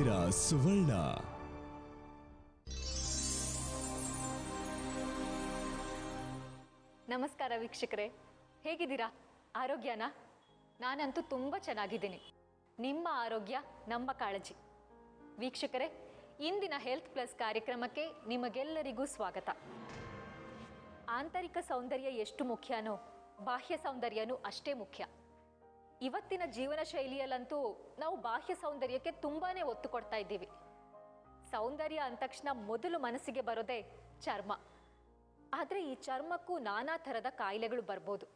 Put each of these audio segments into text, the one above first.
ನೋಡ್ತಿದ್ದೀರಾ ಸುವರ್ಣ. ನಮಸ್ಕಾರ ವೀಕ್ಷಕರೇ, ಹೇಗಿದ್ದೀರಾ? ಆರೋಗ್ಯನಾ? ನಾನಂತೂ ತುಂಬ ಚೆನ್ನಾಗಿದ್ದೀನಿ. ನಿಮ್ಮ ಆರೋಗ್ಯ ನಮ್ಮ ಕಾಳಜಿ. ವೀಕ್ಷಕರೇ, ಇಂದಿನ ಹೆಲ್ತ್ ಪ್ಲಸ್ ಕಾರ್ಯಕ್ರಮಕ್ಕೆ ನಿಮಗೆಲ್ಲರಿಗೂ ಸ್ವಾಗತ. ಆಂತರಿಕ ಸೌಂದರ್ಯ ಎಷ್ಟು ಮುಖ್ಯನೋ ಬಾಹ್ಯ ಸೌಂದರ್ಯನೂ ಅಷ್ಟೇ ಮುಖ್ಯ. ಇವತ್ತಿನ ಜೀವನ ಶೈಲಿಯಲ್ಲಂತೂ ನಾವು ಬಾಹ್ಯ ಸೌಂದರ್ಯಕ್ಕೆ ತುಂಬಾನೇ ಒತ್ತು ಕೊಡ್ತಾ ಇದ್ದೀವಿ. ಸೌಂದರ್ಯ ಅಂದ ತಕ್ಷಣ ಮೊದಲು ಮನಸ್ಸಿಗೆ ಬರೋದೇ ಚರ್ಮ. ಆದರೆ ಈ ಚರ್ಮಕ್ಕೂ ನಾನಾ ಥರದ ಕಾಯಿಲೆಗಳು ಬರ್ಬೋದು.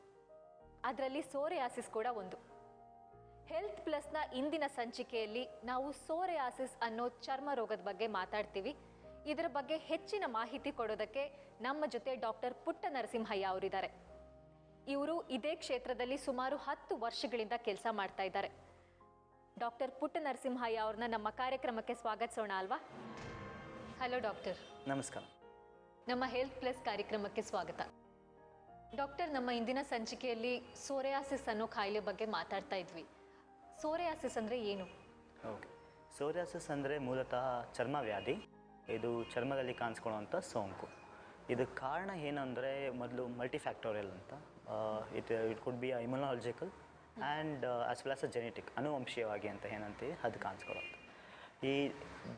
ಅದರಲ್ಲಿ ಸೋರಿಯಾಸಿಸ್ ಕೂಡ ಒಂದು. ಹೆಲ್ತ್ ಪ್ಲಸ್ನ ಇಂದಿನ ಸಂಚಿಕೆಯಲ್ಲಿ ನಾವು ಸೋರಿಯಾಸಿಸ್ ಅನ್ನೋ ಚರ್ಮ ರೋಗದ ಬಗ್ಗೆ ಮಾತಾಡ್ತೀವಿ. ಇದರ ಬಗ್ಗೆ ಹೆಚ್ಚಿನ ಮಾಹಿತಿ ಕೊಡೋದಕ್ಕೆ ನಮ್ಮ ಜೊತೆ ಡಾಕ್ಟರ್ ಪುಟ್ಟ ನರಸಿಂಹಯ್ಯ ಅವರಿದ್ದಾರೆ. ಇವರು ಇದೇ ಕ್ಷೇತ್ರದಲ್ಲಿ ಸುಮಾರು 10 ವರ್ಷಗಳಿಂದ ಕೆಲಸ ಮಾಡ್ತಾ ಇದ್ದಾರೆ. ಡಾಕ್ಟರ್ ಪುಟ್ಟ ನರಸಿಂಹಯ್ಯ ಅವ್ರನ್ನ ನಮ್ಮ ಕಾರ್ಯಕ್ರಮಕ್ಕೆ ಸ್ವಾಗತಿಸೋಣ ಅಲ್ವಾ? Hello doctor. ನಮಸ್ಕಾರ. ನಮ್ಮ ಹೆಲ್ತ್ ಪ್ಲಸ್ ಕಾರ್ಯಕ್ರಮಕ್ಕೆ ಸ್ವಾಗತ. ಡಾಕ್ಟರ್, ನಮ್ಮ ಇಂದಿನ ಸಂಚಿಕೆಯಲ್ಲಿ ಸೋರಿಯಾಸಿಸ್ ಅನ್ನೋ ಕಾಯಿಲೆ ಬಗ್ಗೆ ಮಾತಾಡ್ತಾ ಇದ್ವಿ. ಸೋರಿಯಾಸಿಸ್ ಅಂದರೆ ಏನು? ಓಕೆ, ಸೋರಿಯಾಸಿಸ್ ಅಂದರೆ ಮೂಲತಃ ಚರ್ಮ ವ್ಯಾಧಿ. ಇದು ಚರ್ಮದಲ್ಲಿ ಕಾಣಿಸ್ಕೊಳ್ಳುವಂಥ ಸೋಂಕು. ಇದಕ್ಕೆ ಕಾರಣ ಏನಂದರೆ ಮೊದಲು ಮಲ್ಟಿಫ್ಯಾಕ್ಟೋರಿಯಲ್ ಅಂತ. It could be immunological and as well as a genetic, ಅನುವಂಶೀಯವಾಗಿ ಅಂತ ಏನಂತೀವಿ ಅದು ಕಾಣಿಸ್ಕೊಳ್ಳುತ್ತೆ. ಈ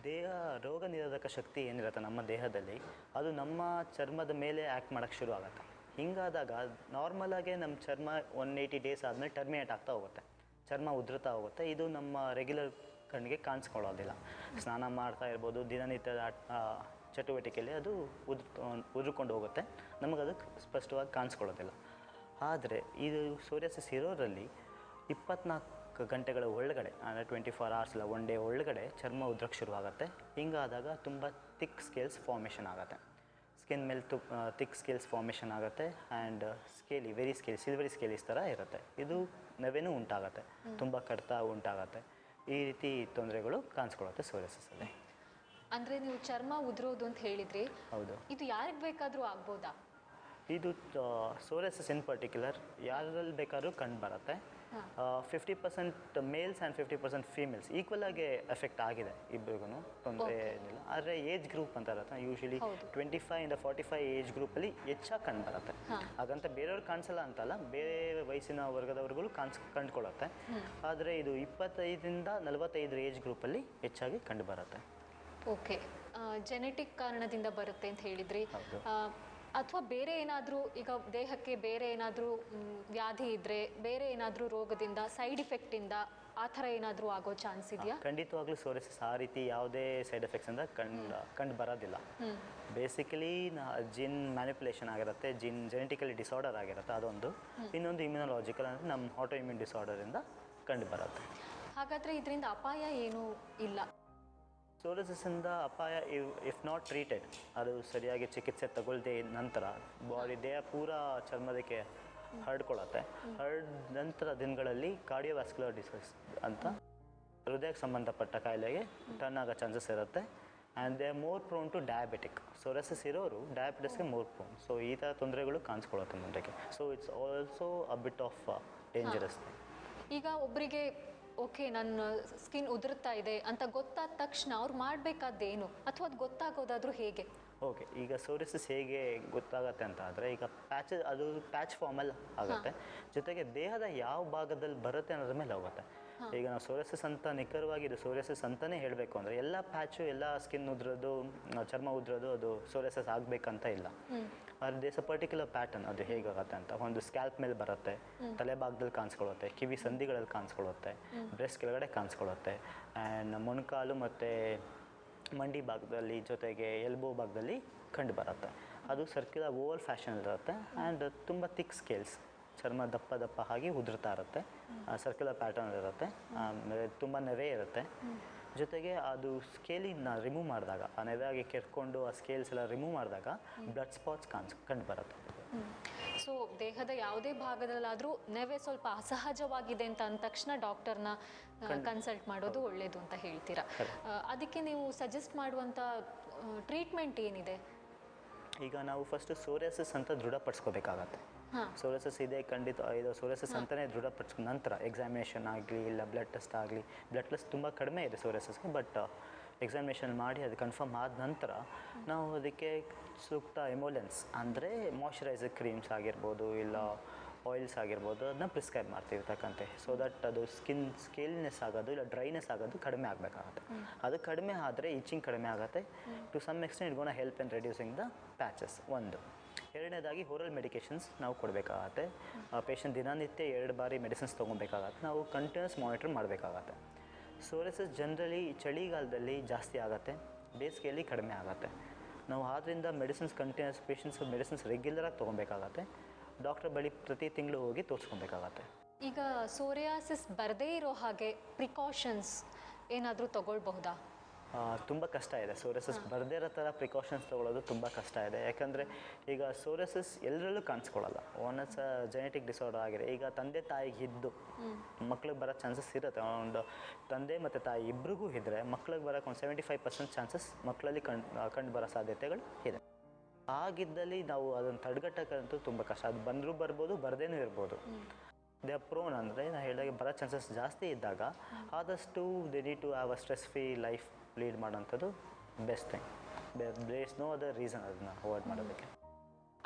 ದೇಹ ರೋಗ ನಿರೋಧಕ ಶಕ್ತಿ ಏನಿರುತ್ತೆ ನಮ್ಮ ದೇಹದಲ್ಲಿ, ಅದು ನಮ್ಮ ಚರ್ಮದ ಮೇಲೆ ಆ್ಯಕ್ಟ್ ಮಾಡೋಕ್ಕೆ ಶುರು ಆಗುತ್ತೆ. ಹಿಂಗಾದಾಗ ನಾರ್ಮಲಾಗೆ ನಮ್ಮ ಚರ್ಮ 180 ಡೇಸ್ ಆದಮೇಲೆ ಟರ್ಮಿನೇಟ್ ಆಗ್ತಾ ಹೋಗುತ್ತೆ, ಚರ್ಮ ಉದುರ್ತಾ ಹೋಗುತ್ತೆ. ಇದು ನಮ್ಮ ರೆಗ್ಯುಲರ್ ಕಾಣಿಸ್ಕೊಳ್ಳೋದಿಲ್ಲ. ಸ್ನಾನ ಮಾಡ್ತಾ ಇರ್ಬೋದು, ದಿನನಿತ್ಯದ ಚಟುವಟಿಕೆಯಲ್ಲಿ ಅದು ಉದುರ್ಕೊಂಡು ಹೋಗುತ್ತೆ, ನಮಗದು ಸ್ಪಷ್ಟವಾಗಿ ಕಾಣಿಸ್ಕೊಳ್ಳೋದಿಲ್ಲ. ಆದರೆ ಇದು ಸೋರಿಯಾಸಿಸ್ ಇರೋರಲ್ಲಿ 24 ಗಂಟೆಗಳ ಒಳಗಡೆ, ಅಂದರೆ 24 hours ಇಲ್ಲ, 1 day ಒಳಗಡೆ ಚರ್ಮ ಉದ್ರಕ್ಕೆ ಶುರುವಾಗುತ್ತೆ. ಹಿಂಗಾದಾಗ ತುಂಬ ಥಿಕ್ ಸ್ಕೇಲ್ಸ್ ಫಾರ್ಮೇಷನ್ ಆಗುತ್ತೆ. ಸ್ಕಿನ್ ಮೇಲೆ ಥಿಕ್ ಸ್ಕೇಲ್ಸ್ ಫಾರ್ಮೇಷನ್ ಆಗುತ್ತೆ. And scaly, very scaly, silvery scales ಥರ ಇರುತ್ತೆ. ಇದು ನವೆನೂ ಉಂಟಾಗುತ್ತೆ, ತುಂಬ ಕಡಿತ ಉಂಟಾಗುತ್ತೆ. ಈ ರೀತಿ ತೊಂದರೆಗಳು ಕಾಣಿಸ್ಕೊಳ್ಳುತ್ತೆ ಸೋರಿಯಾಸಿಸಲ್ಲಿ. ಅಂದರೆ ನೀವು ಚರ್ಮ ಉದುರೋದು ಅಂತ ಹೇಳಿದ್ರಿ. ಹೌದು. ಇದು ಯಾರಿಗೆ ಬೇಕಾದರೂ ಆಗ್ಬೋದಾ? ಇದು ಸೋರಿಯಾಸಿಸ್ ಇನ್ ಪರ್ಟಿಕ್ಯುಲರ್ ಯಾರಲ್ಲಿ ಬೇಕಾದ್ರೂ ಕಂಡು ಬರುತ್ತೆ. 50% ಮೇಲ್ಸ್ ಆ್ಯಂಡ್ 50% ಫೀಮೇಲ್ಸ್ ಈಕ್ವಲ್ ಆಗಿ ಎಫೆಕ್ಟ್ ಆಗಿದೆ ಇಬ್ಬರಿಗೂ, ತೊಂದರೆ ಏನಿಲ್ಲ. ಆದರೆ ಏಜ್ ಗ್ರೂಪ್ ಅಂತ ಇರುತ್ತೆ, ಯೂಶಲಿ 25 ಇಂದ 45 ಏಜ್ ಗ್ರೂಪಲ್ಲಿ ಹೆಚ್ಚಾಗಿ ಕಂಡು ಬರುತ್ತೆ. ಹಾಗಂತ ಬೇರೆಯವ್ರು ಕಾಣಿಸಲ್ಲ ಅಂತಲ್ಲ, ಬೇರೆ ವಯಸ್ಸಿನ ವರ್ಗದವ್ರಿಗೂ ಕಂಡುಕೊಳ್ಳುತ್ತೆ. ಆದರೆ ಇದು 25 ಇಂದ 45 ಏಜ್ ಗ್ರೂಪಲ್ಲಿ ಹೆಚ್ಚಾಗಿ ಕಂಡು ಬರುತ್ತೆ. ಓಕೆ, ಜೆನೆಟಿಕ್ ಕಾರಣದಿಂದ ಬರುತ್ತೆ ಅಂತ ಹೇಳಿದ್ರಿ. ಅಥವಾ ಬೇರೆ ಏನಾದರೂ, ಈಗ ದೇಹಕ್ಕೆ ಬೇರೆ ಏನಾದರೂ ವ್ಯಾಧಿ ಇದ್ದರೆ, ಬೇರೆ ಏನಾದರೂ ರೋಗದಿಂದ, ಸೈಡ್ ಇಫೆಕ್ಟಿಂದ ಆ ಥರ ಏನಾದರೂ ಆಗೋ ಚಾನ್ಸ್ ಇದೆಯಾ? ಖಂಡಿತವಾಗ್ಲೂ ಸೋರಿಯಾಸಿಸ್ ಆ ರೀತಿ ಯಾವುದೇ ಸೈಡ್ ಎಫೆಕ್ಟ್ಸಿಂದ ಕಂಡು ಬರೋದಿಲ್ಲ. ಬೇಸಿಕಲಿ ಜಿನ್ ಮ್ಯಾನಿಪುಲೇಷನ್ ಆಗಿರುತ್ತೆ, ಜೆನೆಟಿಕಲಿ ಡಿಸಾರ್ಡರ್ ಆಗಿರುತ್ತೆ, ಅದೊಂದು. ಇನ್ನೊಂದು ಇಮ್ಯುನಾಲಜಿಕಲ್, ಅಂದರೆ ನಮ್ಮ ಆಟೋ ಇಮ್ಯೂನ್ ಡಿಸಾರ್ಡರಿಂದ ಕಂಡು ಬರುತ್ತೆ. ಹಾಗಾದರೆ ಇದರಿಂದ ಅಪಾಯ ಏನೂ ಇಲ್ಲ? ಸೋರಿಯಾಸಿಸಿಂದ ಅಪಾಯ, ಇಫ್ ನಾಟ್ ಟ್ರೀಟೆಡ್, ಅದು ಸರಿಯಾಗಿ ಚಿಕಿತ್ಸೆ ತಗೊಳ್ಳದೆ ನಂತರ ದೇಹ ಪೂರ ಚರ್ಮದಕ್ಕೆ ಹರಡ್ಕೊಳ್ಳುತ್ತೆ. ಹರಡಿದ ನಂತರ ದಿನಗಳಲ್ಲಿ ಕಾರ್ಡಿಯೋವ್ಯಾಸ್ಕ್ಯುಲರ್ ಡಿಸೀಸ್ ಅಂತ, ಹೃದಯಕ್ಕೆ ಸಂಬಂಧಪಟ್ಟ ಕಾಯಿಲೆಗೆ ಟರ್ನ್ ಆಗೋ ಚಾನ್ಸಸ್ ಇರುತ್ತೆ. And they are more prone to diabetic. Psoriasis ಇರೋರು ಡಯಾಬಿಟಿಸ್ಗೆ ಮೋರ್ ಪ್ರೋನ್. ಸೊ ಈ ಥರ ತೊಂದರೆಗಳು ಕಾಣಿಸ್ಕೊಳ್ಳುತ್ತೆ ಮುಂದಕ್ಕೆ. So it's also a bit of dangerous. ಈಗ ಒಬ್ಬರಿಗೆ ಓಕೆ, ನನ್ನ ಸ್ಕಿನ್ ಉದುರುತ್ತಾ ಇದೆ ಅಂತ ಗೊತ್ತಾದ ತಕ್ಷಣ ಅವ್ರು ಮಾಡಬೇಕಾದ್ದೇನು, ಅಥವಾ ಅದು ಗೊತ್ತಾಗೋದಾದರೂ ಹೇಗೆ? ಓಕೆ, ಈಗ ಸೋರಿಯಾಸಿಸ್ ಹೇಗೆ ಗೊತ್ತಾಗುತ್ತೆ ಅಂತ ಆದರೆ, ಈಗ ಪ್ಯಾಚ್ ಫಾರ್ಮಲ್ಲಿ ಆಗುತ್ತೆ. ಜೊತೆಗೆ ದೇಹದ ಯಾವ ಭಾಗದಲ್ಲಿ ಬರುತ್ತೆ ಅನ್ನೋದ್ರ ಮೇಲೆ ಹೋಗುತ್ತೆ. ಈಗ ನಾವು ಸೋರಿಯಾಸಿಸ್ ಅಂತ ನಿಖರವಾಗಿ ಇದು ಸೋರಿಯಾಸಿಸ್ ಅಂತಲೇ ಹೇಳಬೇಕು ಅಂದರೆ, ಎಲ್ಲ ಪ್ಯಾಚು, ಎಲ್ಲ ಸ್ಕಿನ್ ಉದ್ರೋದು, ಚರ್ಮ ಉದ್ರೋದು ಅದು ಸೋರಿಯಾಸಿಸ್ ಆಗಬೇಕಂತ ಇಲ್ಲ. ಆದರೆ ದೇಶ ಪರ್ಟಿಕ್ಯುಲರ್ ಪ್ಯಾಟರ್ನ್ ಅದು ಹೇಗಾಗುತ್ತೆ ಅಂತ. ಒಂದು ಸ್ಕ್ಯಾಲ್ಪ್ ಮೇಲೆ ಬರುತ್ತೆ, ತಲೆ ಭಾಗದಲ್ಲಿ ಕಾಣಿಸ್ಕೊಳ್ಳುತ್ತೆ, ಕಿವಿ ಸಂಧಿಗಳಲ್ಲಿ ಕಾಣಿಸ್ಕೊಳ್ಳುತ್ತೆ, ಬ್ರೆಸ್ಟ್ ಕೆಳಗಡೆ ಕಾಣಿಸ್ಕೊಳ್ಳುತ್ತೆ, ಆ್ಯಂಡ್ ಮೊಣಕಾಲು ಮತ್ತು ಮಂಡಿ ಭಾಗದಲ್ಲಿ, ಜೊತೆಗೆ ಎಲ್ಬೋ ಭಾಗದಲ್ಲಿ ಕಂಡು ಬರುತ್ತೆ. ಅದು ಸರ್ಕ್ಯುಲರ್ ಓವಲ್ ಫ್ಯಾಷನ್ ಇರುತ್ತೆ. ಆ್ಯಂಡ್ ತುಂಬ ಥಿಕ್ ಸ್ಕೇಲ್ಸ್, ಚರ್ಮ ದಪ್ಪ ದಪ್ಪ ಆಗಿ ಉದುರ್ತಾ ಇರುತ್ತೆ, ಸರ್ಕ್ಯುಲರ್ ಪ್ಯಾಟರ್ನ್ ಇರುತ್ತೆ, ಆಮೇಲೆ ತುಂಬ ನೆವೆ ಇರುತ್ತೆ. ಜೊತೆಗೆ ಅದು ಸ್ಕೇಲಿನ ರಿಮೂವ್ ಮಾಡಿದಾಗ, ಆ ನೆವೆಯಾಗಿ ಕೆರ್ಕೊಂಡು ಆ ಸ್ಕೇಲ್ಸ್ ಎಲ್ಲ ರಿಮೂವ್ ಮಾಡಿದಾಗ ಬ್ಲಡ್ ಸ್ಪಾಟ್ಸ್ ಕಂಡು ಬರುತ್ತೆ. ಸೊ ದೇಹದ ಯಾವುದೇ ಭಾಗದಲ್ಲಾದರೂ ನೆವೆ ಸ್ವಲ್ಪ ಅಸಹಜವಾಗಿದೆ ಅಂತ ಅಂದ ತಕ್ಷಣ ಡಾಕ್ಟರ್ನ ಕನ್ಸಲ್ಟ್ ಮಾಡೋದು ಒಳ್ಳೆಯದು ಅಂತ ಹೇಳ್ತೀರಾ. ಅದಕ್ಕೆ ನೀವು ಸಜೆಸ್ಟ್ ಮಾಡುವಂಥ ಟ್ರೀಟ್ಮೆಂಟ್ ಏನಿದೆ? ಈಗ ನಾವು ಫಸ್ಟು ಸೋರಿಯಾಸಿಸ್ ಅಂತ ದೃಢಪಡಿಸ್ಕೋಬೇಕಾಗತ್ತೆ. ಸೋರಿಯಾಸಿಸ್ ಇದೆ ಖಂಡಿತ, ಇದು ಸೋರಿಯಾಸಿಸ್ ಅಂತಲೇ ದೃಢಪಡಿಸ್ಕೊಂಡ ನಂತರ ಎಕ್ಸಾಮಿನೇಷನ್ ಆಗಲಿ ಇಲ್ಲ ಬ್ಲಡ್ ಟೆಸ್ಟ್ ಆಗಲಿ, ಬ್ಲಡ್ ಟೆಸ್ಟ್ ತುಂಬ ಕಡಿಮೆ ಇದೆ ಸೋರಿಯಾಸಿಸ್ಗೆ, ಬಟ್ ಎಕ್ಸಾಮಿನೇಷನ್ ಮಾಡಿ ಅದು ಕನ್ಫರ್ಮ್ ಆದ ನಂತರ ನಾವು ಅದಕ್ಕೆ ಸೂಕ್ತ ಎಮೋಲೆನ್ಸ್ ಅಂದರೆ ಮಾಯ್ಶ್ಚರೈಸರ್ ಕ್ರೀಮ್ಸ್ ಆಗಿರ್ಬೋದು ಇಲ್ಲ ಆಯಿಲ್ಸ್ ಆಗಿರ್ಬೋದು ಅದನ್ನ ಪ್ರಿಸ್ಕ್ರೈಬ್ ಮಾಡ್ತೀವಿ ತಕ್ಕಂತೆ, ಸೊ ದಟ್ ಅದು ಸ್ಕೇಲ್ನೆಸ್ ಆಗೋದು ಇಲ್ಲ ಡ್ರೈನೆಸ್ ಆಗೋದು ಕಡಿಮೆ ಆಗಬೇಕಾಗತ್ತೆ. ಅದು ಕಡಿಮೆ ಆದರೆ ಇಚಿಂಗ್ ಕಡಿಮೆ ಆಗುತ್ತೆ. To some extent it gonna help in reducing the patches. ಒಂದು ಎರಡನೇದಾಗಿ ಓರಲ್ ಮೆಡಿಕೇಷನ್ಸ್ ನಾವು ಕೊಡಬೇಕಾಗತ್ತೆ. ಪೇಷಂಟ್ ದಿನನಿತ್ಯ 2 ಬಾರಿ ಮೆಡಿಸಿನ್ಸ್ ತೊಗೊಬೇಕಾಗತ್ತೆ. ನಾವು ಕಂಟಿನ್ಯೂಸ್ ಮಾನಿಟರ್ ಮಾಡಬೇಕಾಗತ್ತೆ. ಸೋರಿಯಾಸಿಸ್ ಜನರಲಿ ಚಳಿಗಾಲದಲ್ಲಿ ಜಾಸ್ತಿ ಆಗುತ್ತೆ, ಬೇಸಿಗೆಯಲ್ಲಿ ಕಡಿಮೆ ಆಗುತ್ತೆ. ನಾವು ಆದ್ದರಿಂದ ಮೆಡಿಸಿನ್ಸ್ ಕಂಟಿನ್ಯೂಸ್ ಪೇಷಂಟ್ಸ್ ಮೆಡಿಸಿನ್ಸ್ ರೆಗ್ಯುಲರಾಗಿ ತೊಗೊಬೇಕಾಗತ್ತೆ. ಡಾಕ್ಟರ್ ಬಳಿ ಪ್ರತಿ ತಿಂಗಳು ಹೋಗಿ ತೋರಿಸ್ಕೊಬೇಕಾಗತ್ತೆ. ಈಗ ಸೋರಿಯಾಸಿಸ್ ಬರದೇ ಇರೋ ಹಾಗೆ ಪ್ರಿಕಾಷನ್ಸ್ ಏನಾದರೂ ತಗೊಳ್ಬಹುದಾ? ತುಂಬ ಕಷ್ಟ ಇದೆ. ಸೋರಿಯಾಸಿಸ್ ಬರದೇ ಇರೋ ಥರ ಪ್ರಿಕಾಷನ್ಸ್ ತೊಗೊಳ್ಳೋದು ತುಂಬ ಕಷ್ಟ ಇದೆ. ಯಾಕಂದರೆ ಈಗ ಸೋರಿಯಾಸಿಸ್ ಎಲ್ಲರಲ್ಲೂ ಕಾಣಿಸ್ಕೊಳ್ಳಲ್ಲ. ಒನ್ಸ್ ಜೆನೆಟಿಕ್ ಡಿಸಾರ್ಡರ್ ಆಗಿದೆ. ಈಗ ತಂದೆ ತಾಯಿಗೆ ಇದ್ದು ಮಕ್ಳಿಗೆ ಬರೋ ಚಾನ್ಸಸ್ ಇರುತ್ತೆ. ಒಂದು ತಂದೆ ಮತ್ತು ತಾಯಿ ಇಬ್ಬರಿಗೂ ಇದ್ದರೆ ಮಕ್ಳಿಗೆ ಬರೋಕ್ಕೆ ಒಂದು 75% ಚಾನ್ಸಸ್ ಮಕ್ಕಳಲ್ಲಿ ಕಂಡು ಬರೋ ಸಾಧ್ಯತೆಗಳು ಇದೆ. ಆಗಿದ್ದಲ್ಲಿ ನಾವು ಅದನ್ನು ತಡೆಗಟ್ಟಕ್ಕಂತೂ ತುಂಬ ಕಷ್ಟ. ಅದು ಬಂದರೂ ಬರ್ಬೋದು, ಬರದೇನೂ ಇರ್ಬೋದು. ದೇ ಆರ್ ಪ್ರೋನ್ ಅಂದರೆ ನಾನು ಹೇಳಿದಾಗೆ ಬರೋ ಚಾನ್ಸಸ್ ಜಾಸ್ತಿ ಇದ್ದಾಗ ಆದಷ್ಟು they need to have a stress free life lead ಮಾಡೋಂಥದ್ದು best thing. There is no other reason ಅದನ್ನ ಅವಾಯ್ಡ್ ಮಾಡೋದಕ್ಕೆ.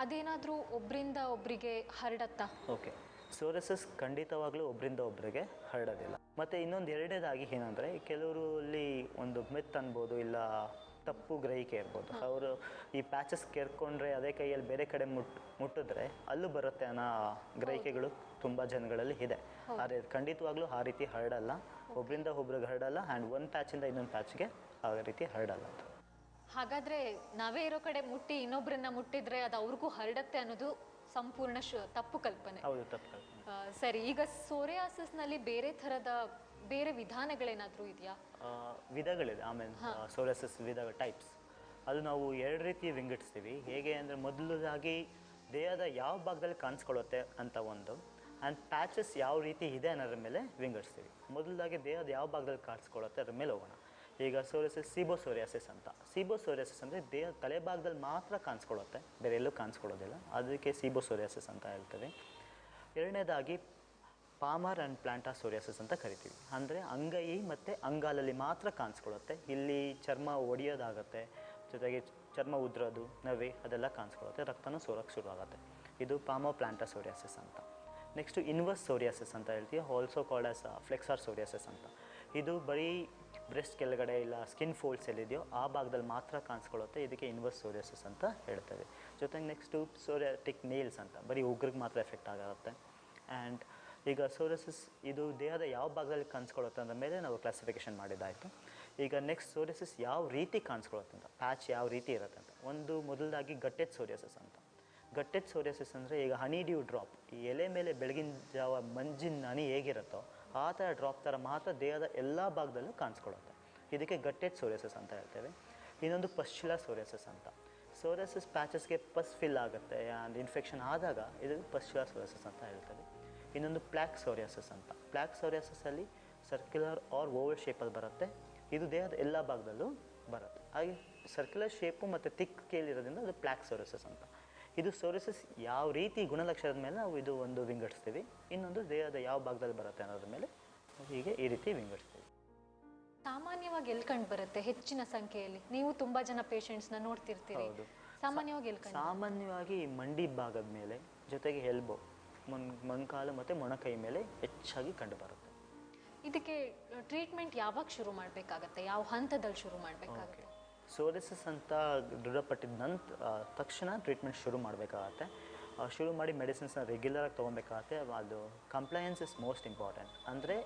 ಅದೇನಾದರೂ ಒಬ್ಬರಿಂದ ಒಬ್ಬರಿಗೆ ಹರಡತ್ತಾ? ಓಕೆ, ಸೋರಿಯಾಸಿಸ್ ಖಂಡಿತವಾಗ್ಲೂ ಒಬ್ಬರಿಂದ ಒಬ್ಬರಿಗೆ ಹರಡೋದಿಲ್ಲ. ಮತ್ತು ಇನ್ನೊಂದು ಎರಡನೇದಾಗಿ ಏನಂದರೆ ಕೆಲವರು ಅಲ್ಲಿ ಒಂದು ಮಿತ್ ಅನ್ಬೋದು ಇಲ್ಲ ತಪ್ಪು ಗ್ರಹಿಕೆ ಇರ್ಬೋದು. ಅವರು ಈ ಪ್ಯಾಚಸ್ ಕೆರ್ಕೊಂಡ್ರೆ ಅದೇ ಕೈಯಲ್ಲಿ ಬೇರೆ ಕಡೆ ಮುಟ್ಟಿದ್ರೆ ಅಲ್ಲೂ ಬರುತ್ತೆ ಅನ್ನೋ ಗ್ರಹಿಕೆಗಳು ತುಂಬ ಜನಗಳಲ್ಲಿ ಇದೆ. ಆದರೆ ಖಂಡಿತವಾಗ್ಲೂ ಆ ರೀತಿ ಹರಡಲ್ಲ. ಒಬ್ಬರಿಂದ ಒಬ್ರಿಗೆ ಹರಡಲ್ಲ. ಆ್ಯಂಡ್ ಒಂದು ಪ್ಯಾಚಿಂದ ಇನ್ನೊಂದು ಪ್ಯಾಚ್ಗೆ ಆ ರೀತಿ ಹರಡಲ್ಲ. ಹಾಗಾದರೆ ನಾವೇ ಇರೋ ಕಡೆ ಮುಟ್ಟಿ ಇನ್ನೊಬ್ಬರನ್ನ ಮುಟ್ಟಿದ್ರೆ ಅದು ಅವ್ರಿಗೂ ಹರಡತ್ತೆ ಅನ್ನೋದು ಸಂಪೂರ್ಣ ತಪ್ಪು ಕಲ್ಪನೆ. ಹೌದು, ತಪ್ಪು ಕಲ್ಪನೆ. ಸರಿ, ಈಗ ಸೋರಿಯಾಸಿಸ್ನಲ್ಲಿ ಬೇರೆ ವಿಧಾನಗಳೇನಾದರೂ ಇದೆಯಾ? ವಿಧಗಳಿದೆ. ಆಮೇಲೆ ಸೋರಿಯಾಸಿಸ್ ವಿಧಗಳು ಟೈಪ್ಸ್ ಅದು ನಾವು 2 ರೀತಿ ವಿಂಗಡಿಸ್ತೀವಿ. ಹೇಗೆ ಅಂದರೆ ಮೊದಲದಾಗಿ ದೇಹದ ಯಾವ ಭಾಗದಲ್ಲಿ ಕಾಣಿಸ್ಕೊಳ್ಳುತ್ತೆ ಅಂತ ಒಂದು, ಆ್ಯಂಡ್ ಪ್ಯಾಚಸ್ ಯಾವ ರೀತಿ ಇದೆ ಅನ್ನೋದ್ರ ಮೇಲೆ ವಿಂಗಡಿಸ್ತೀವಿ. ಮೊದಲದಾಗಿ ದೇಹದ ಯಾವ ಭಾಗದಲ್ಲಿ ಕಾಣಿಸ್ಕೊಳ್ಳುತ್ತೆ ಅದ್ರ ಮೇಲೆ ಹೋಗೋಣ. ಈಗ ಸೋರಿಯಾಸಿಸ್ ಸೀಬೋಸೋರಿಯಾಸಿಸ್ ಅಂತ. ಸೀಬೋಸೋರಿಯಾಸಿಸ್ ಅಂದರೆ ದೇಹದ ತಲೆಭಾಗದಲ್ಲಿ ಮಾತ್ರ ಕಾಣಿಸ್ಕೊಳ್ಳುತ್ತೆ, ಬೇರೆ ಎಲ್ಲೂ ಕಾಣಿಸ್ಕೊಳ್ಳೋದಿಲ್ಲ. ಅದಕ್ಕೆ ಸೀಬೋಸೋರಿಯಾಸಿಸ್ ಅಂತ ಹೇಳ್ತೀವಿ. ಎರಡನೇದಾಗಿ ಪಾಮರ್ ಆ್ಯಂಡ್ ಪ್ಲಾಂಟಾ ಸೋರಿಯಾಸಿಸ್ ಅಂತ ಕರಿತೀವಿ. ಅಂದರೆ ಅಂಗೈ ಮತ್ತು ಅಂಗಾಲಲ್ಲಿ ಮಾತ್ರ ಕಾಣಿಸ್ಕೊಳ್ಳುತ್ತೆ. ಇಲ್ಲಿ ಚರ್ಮ ಒಡೆಯೋದಾಗುತ್ತೆ, ಜೊತೆಗೆ ಚರ್ಮ ಉದ್ರೋದು, ನವೆ ಅದೆಲ್ಲ ಕಾಣಿಸ್ಕೊಳ್ಳುತ್ತೆ, ರಕ್ತನೂ ಸೋರಕ್ಕೆ ಶುರುವಾಗುತ್ತೆ. ಇದು ಪಾಮೋ ಪ್ಲಾಂಟಾ ಸೋರಿಯಾಸಿಸ್ ಅಂತ. ನೆಕ್ಸ್ಟು ಇನ್ವರ್ಸ್ ಸೋರಿಯಾಸಿಸ್ ಅಂತ ಹೇಳ್ತೀವಿ, ಆಲ್ಸೋ ಕಾಲ್ಡ್ ಆಸ್ ಫ್ಲೆಕ್ಸಾರ್ ಸೋರಿಯಾಸಿಸ್ ಅಂತ. ಇದು ಬರೀ ಬ್ರೆಸ್ಟ್ ಕೆಳಗಡೆ ಇಲ್ಲ ಸ್ಕಿನ್ ಫೋಲ್ಡ್ಸ್ ಎಲ್ಲಿದೆಯೋ ಆ ಭಾಗದಲ್ಲಿ ಮಾತ್ರ ಕಾಣಿಸ್ಕೊಳ್ಳುತ್ತೆ. ಇದಕ್ಕೆ ಇನ್ವರ್ಸ್ ಸೋರಿಯಾಸಿಸ್ ಅಂತ ಹೇಳ್ತೇವೆ. ಜೊತೆಗೆ ನೆಕ್ಸ್ಟು ಸೋರಿಯಾಟಿಕ್ ನೇಲ್ಸ್ ಅಂತ, ಬರೀ ಉಗ್ರಿಗೆ ಮಾತ್ರ ಎಫೆಕ್ಟ್ ಆಗುತ್ತೆ. ಆ್ಯಂಡ್ ಈಗ ಸೋರಿಯಾಸಿಸ್ ಇದು ದೇಹದ ಯಾವ ಭಾಗದಲ್ಲಿ ಕಾಣಿಸ್ಕೊಳ್ಳುತ್ತೆ ಅಂದ ಮೇಲೆ ನಾವು ಕ್ಲಾಸಿಫಿಕೇಷನ್ ಮಾಡಿದ್ದಾಯಿತು. ಈಗ ನೆಕ್ಸ್ಟ್ ಸೋರಿಯಾಸಿಸ್ ಯಾವ ರೀತಿ ಕಾಣಿಸ್ಕೊಳ್ಳುತ್ತೆ ಅಂತ, ಪ್ಯಾಚ್ ಯಾವ ರೀತಿ ಇರುತ್ತೆ ಅಂತ. ಒಂದು ಮೊದಲದಾಗಿ ಗಟ್ಟೆಡ್ ಸೋರಿಯಾಸಿಸ್ ಅಂತ. ಗಟ್ಟೆಡ್ ಸೋರಿಯಾಸಿಸ್ ಅಂದರೆ ಈಗ ಹನಿ ಡ್ಯೂ ಡ್ರಾಪ್, ಈ ಎಲೆ ಮೇಲೆ ಬೆಳಗಿನ ಜಾವ ಮಂಜಿನ ಹನಿ ಹೇಗಿರುತ್ತೋ ಆ ಥರ ಡ್ರಾಪ್ ಥರ ಮಾತ್ರ ದೇಹದ ಎಲ್ಲ ಭಾಗದಲ್ಲೂ ಕಾಣಿಸ್ಕೊಳ್ಳುತ್ತೆ. ಇದಕ್ಕೆ ಗಟ್ಟೆಡ್ ಸೋರಿಯಾಸಿಸ್ ಅಂತ ಹೇಳ್ತೇವೆ. ಇನ್ನೊಂದು ಪಸ್ಚುಲರ್ ಸೋರಿಯಾಸಿಸ್ ಅಂತ. ಸೋರಿಯಾಸಿಸ್ ಪ್ಯಾಚಸ್ಗೆ ಪಸ್ ಫಿಲ್ ಆಗುತ್ತೆ ಆ್ಯಂಡ್ ಇನ್ಫೆಕ್ಷನ್ ಆದಾಗ ಇದು ಪಸ್ಚುಲರ್ ಸೋರಿಯಾಸಿಸ್ ಅಂತ ಹೇಳ್ತೇವೆ. ಇನ್ನೊಂದು ಪ್ಲ್ಯಾಕ್ ಸೋರಿಯಾಸಿಸ್ ಅಂತ. ಪ್ಲ್ಯಾಕ್ ಸೋರಿಯಾಸಿಸಲ್ಲಿ ಸರ್ಕ್ಯುಲರ್ ಆರ್ ಓವಲ್ ಶೇಪಲ್ಲಿ ಬರುತ್ತೆ. ಇದು ದೇಹದ ಎಲ್ಲ ಭಾಗದಲ್ಲೂ ಬರುತ್ತೆ. ಹಾಗೆ ಸರ್ಕ್ಯುಲರ್ ಶೇಪು ಮತ್ತು ತಿಕ್ ಕೇಳಿರೋದ್ರಿಂದ ಅದು ಪ್ಲ್ಯಾಕ್ ಸೋರಿಯಾಸಿಸ್ ಅಂತ. ಇದು ಸೋರಿಯಾಸಿಸ್ ಯಾವ ರೀತಿ ಗುಣಲಕ್ಷಣದ ಮೇಲೆ ನಾವು ಇದು ಒಂದು ವಿಂಗಡಿಸ್ತೀವಿ. ಇನ್ನೊಂದು ದೇಹದ ಯಾವ ಭಾಗದಲ್ಲಿ ಬರುತ್ತೆ ಅನ್ನೋದ್ರ ಮೇಲೆ ಹೀಗೆ ಈ ರೀತಿ ವಿಂಗಡಿಸ್ತೀವಿ. ಸಾಮಾನ್ಯವಾಗಿ ಎಲ್ಲಿ ಕಂಡು ಬರುತ್ತೆ ಹೆಚ್ಚಿನ ಸಂಖ್ಯೆಯಲ್ಲಿ? ನೀವು ತುಂಬ ಜನ ಪೇಷಂಟ್ಸ್ನ ನೋಡ್ತಿರ್ತೀರಿ. ಹೌದು, ಸಾಮಾನ್ಯವಾಗಿ ಎಲ್ಲಿ ಕಂಡು? ಸಾಮಾನ್ಯವಾಗಿ ಮಂಡಿ ಭಾಗದ ಮೇಲೆ, ಜೊತೆಗೆ ಎಲ್ಬೋ, ಮೊಣಕಾಲು ಮತ್ತು ಮೊಣಕೈ ಮೇಲೆ ಹೆಚ್ಚಾಗಿ ಕಂಡುಬರುತ್ತೆ. ಇದಕ್ಕೆ ಟ್ರೀಟ್ಮೆಂಟ್ ಯಾವಾಗ ಶುರು ಮಾಡಬೇಕಾಗತ್ತೆ? ಯಾವ ಹಂತದಲ್ಲಿ ಶುರು ಮಾಡಬೇಕಾಗುತ್ತೆ? ಸೋರಿಯಾಸಿಸ್ ಅಂತ ದೃಢಪಟ್ಟಿದ ತಕ್ಷಣ ಟ್ರೀಟ್ಮೆಂಟ್ ಶುರು ಮಾಡಬೇಕಾಗತ್ತೆ. ಶುರು ಮಾಡಿ ಮೆಡಿಸಿನ್ಸ್ನ ರೆಗ್ಯುಲರಾಗಿ ತೊಗೊಬೇಕಾಗತ್ತೆ. ಅದು ಕಂಪ್ಲೈಯನ್ಸ್ ಇಸ್ ಮೋಸ್ಟ್ ಇಂಪಾರ್ಟೆಂಟ್. ಅಂದರೆ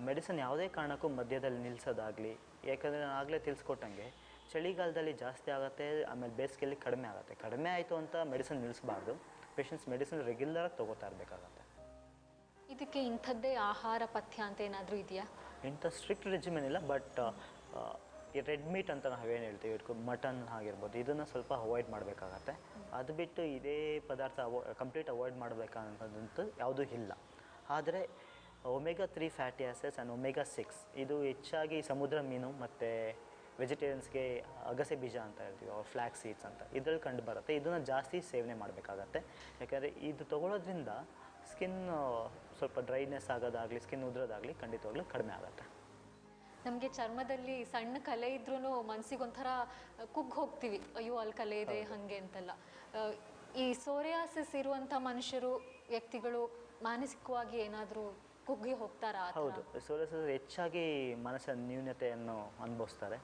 ಮೆಡಿಸಿನ್ ಯಾವುದೇ ಕಾರಣಕ್ಕೂ ಮಧ್ಯದಲ್ಲಿ ನಿಲ್ಲಿಸೋದಾಗಲಿ, ಯಾಕಂದರೆ ನಾನು ಆಗಲೇ ತಿಳಿಸ್ಕೊಟ್ಟಂಗೆ ಚಳಿಗಾಲದಲ್ಲಿ ಜಾಸ್ತಿ ಆಗುತ್ತೆ, ಆಮೇಲೆ ಬೇಸಿಗೆಯಲ್ಲಿ ಕಡಿಮೆ ಆಗುತ್ತೆ. ಕಡಿಮೆ ಆಯಿತು ಅಂತ ಮೆಡಿಸಿನ್ ನಿಲ್ಲಿಸಬಾರ್ದು. ಪೇಷಂಟ್ಸ್ ಮೆಡಿಸಿನ್ ರೆಗ್ಯುಲರಾಗಿ ತೊಗೋತಾ ಇರಬೇಕಾಗತ್ತೆ. ಇದಕ್ಕೆ ಇಂಥದ್ದೇ ಆಹಾರ ಪಥ್ಯ ಅಂತ ಏನಾದರೂ ಇದೆಯಾ? ಇಂಥ ಸ್ಟ್ರಿಕ್ಟ್ ರೆಜಿಮೆನ್ ಇಲ್ಲ, ಬಟ್ ಈ ರೆಡ್ ಮೀಟ್ ಅಂತ ನಾವೇನು ಹೇಳ್ತೀವಿ, ಮಟನ್ ಆಗಿರ್ಬೋದು, ಇದನ್ನು ಸ್ವಲ್ಪ ಅವಾಯ್ಡ್ ಮಾಡಬೇಕಾಗತ್ತೆ. ಅದು ಬಿಟ್ಟು ಇದೇ ಪದಾರ್ಥ ಕಂಪ್ಲೀಟ್ ಅವಾಯ್ಡ್ ಮಾಡಬೇಕಂತಂತೂ ಯಾವುದೂ ಇಲ್ಲ. ಆದರೆ omega 3 fatty acids and omega 6 ಇದು ಹೆಚ್ಚಾಗಿ ಸಮುದ್ರ ಮೀನು ಮತ್ತು ವೆಜಿಟೇರಿಯನ್ಸ್ಗೆ ಅಗಸೆ ಬೀಜ ಅಂತ ಹೇಳ್ತೀವಿ, ಅವ್ರು ಫ್ಲ್ಯಾಕ್ಸ್ ಸೀಡ್ಸ್ ಅಂತ ಇದ್ರಲ್ಲಿ ಕಂಡು ಬರುತ್ತೆ. ಇದನ್ನು ಜಾಸ್ತಿ ಸೇವನೆ ಮಾಡಬೇಕಾಗತ್ತೆ. ಯಾಕಂದರೆ ಇದು ತೊಗೊಳೋದ್ರಿಂದ ಸ್ಕಿನ್ ಸ್ವಲ್ಪ ಡ್ರೈನೆಸ್ ಆಗೋದಾಗಲಿ, ಸ್ಕಿನ್ ಉದ್ರೋದಾಗಲಿ ಖಂಡಿತವಾಗ್ಲೂ ಕಡಿಮೆ ಆಗುತ್ತೆ. ನಮಗೆ ಚರ್ಮದಲ್ಲಿ ಸಣ್ಣ ಕಲೆ ಇದ್ರೂ ಮನಸ್ಸಿಗೊಂಥರ ಕುಗ್ಗಿ ಹೋಗ್ತೀವಿ, ಅಯ್ಯೋ ಅಲ್ಲಿ ಕಲೆ ಇದೆ ಹಾಗೆ ಅಂತೆಲ್ಲ. ಈ ಸೋರಿಯಾಸಿಸ್ ಇರುವಂಥ ಮನುಷ್ಯರು, ವ್ಯಕ್ತಿಗಳು ಮಾನಸಿಕವಾಗಿ ಏನಾದರೂ ಕುಗ್ಗಿ ಹೋಗ್ತಾರಾ? ಹೌದು, ಸೋರಿಯಾಸಿಸ್ ಹೆಚ್ಚಾಗಿ ಮನಸ್ಸಿನ ನ್ಯೂನತೆಯನ್ನು ಅನುಭವಿಸ್ತಾರೆ.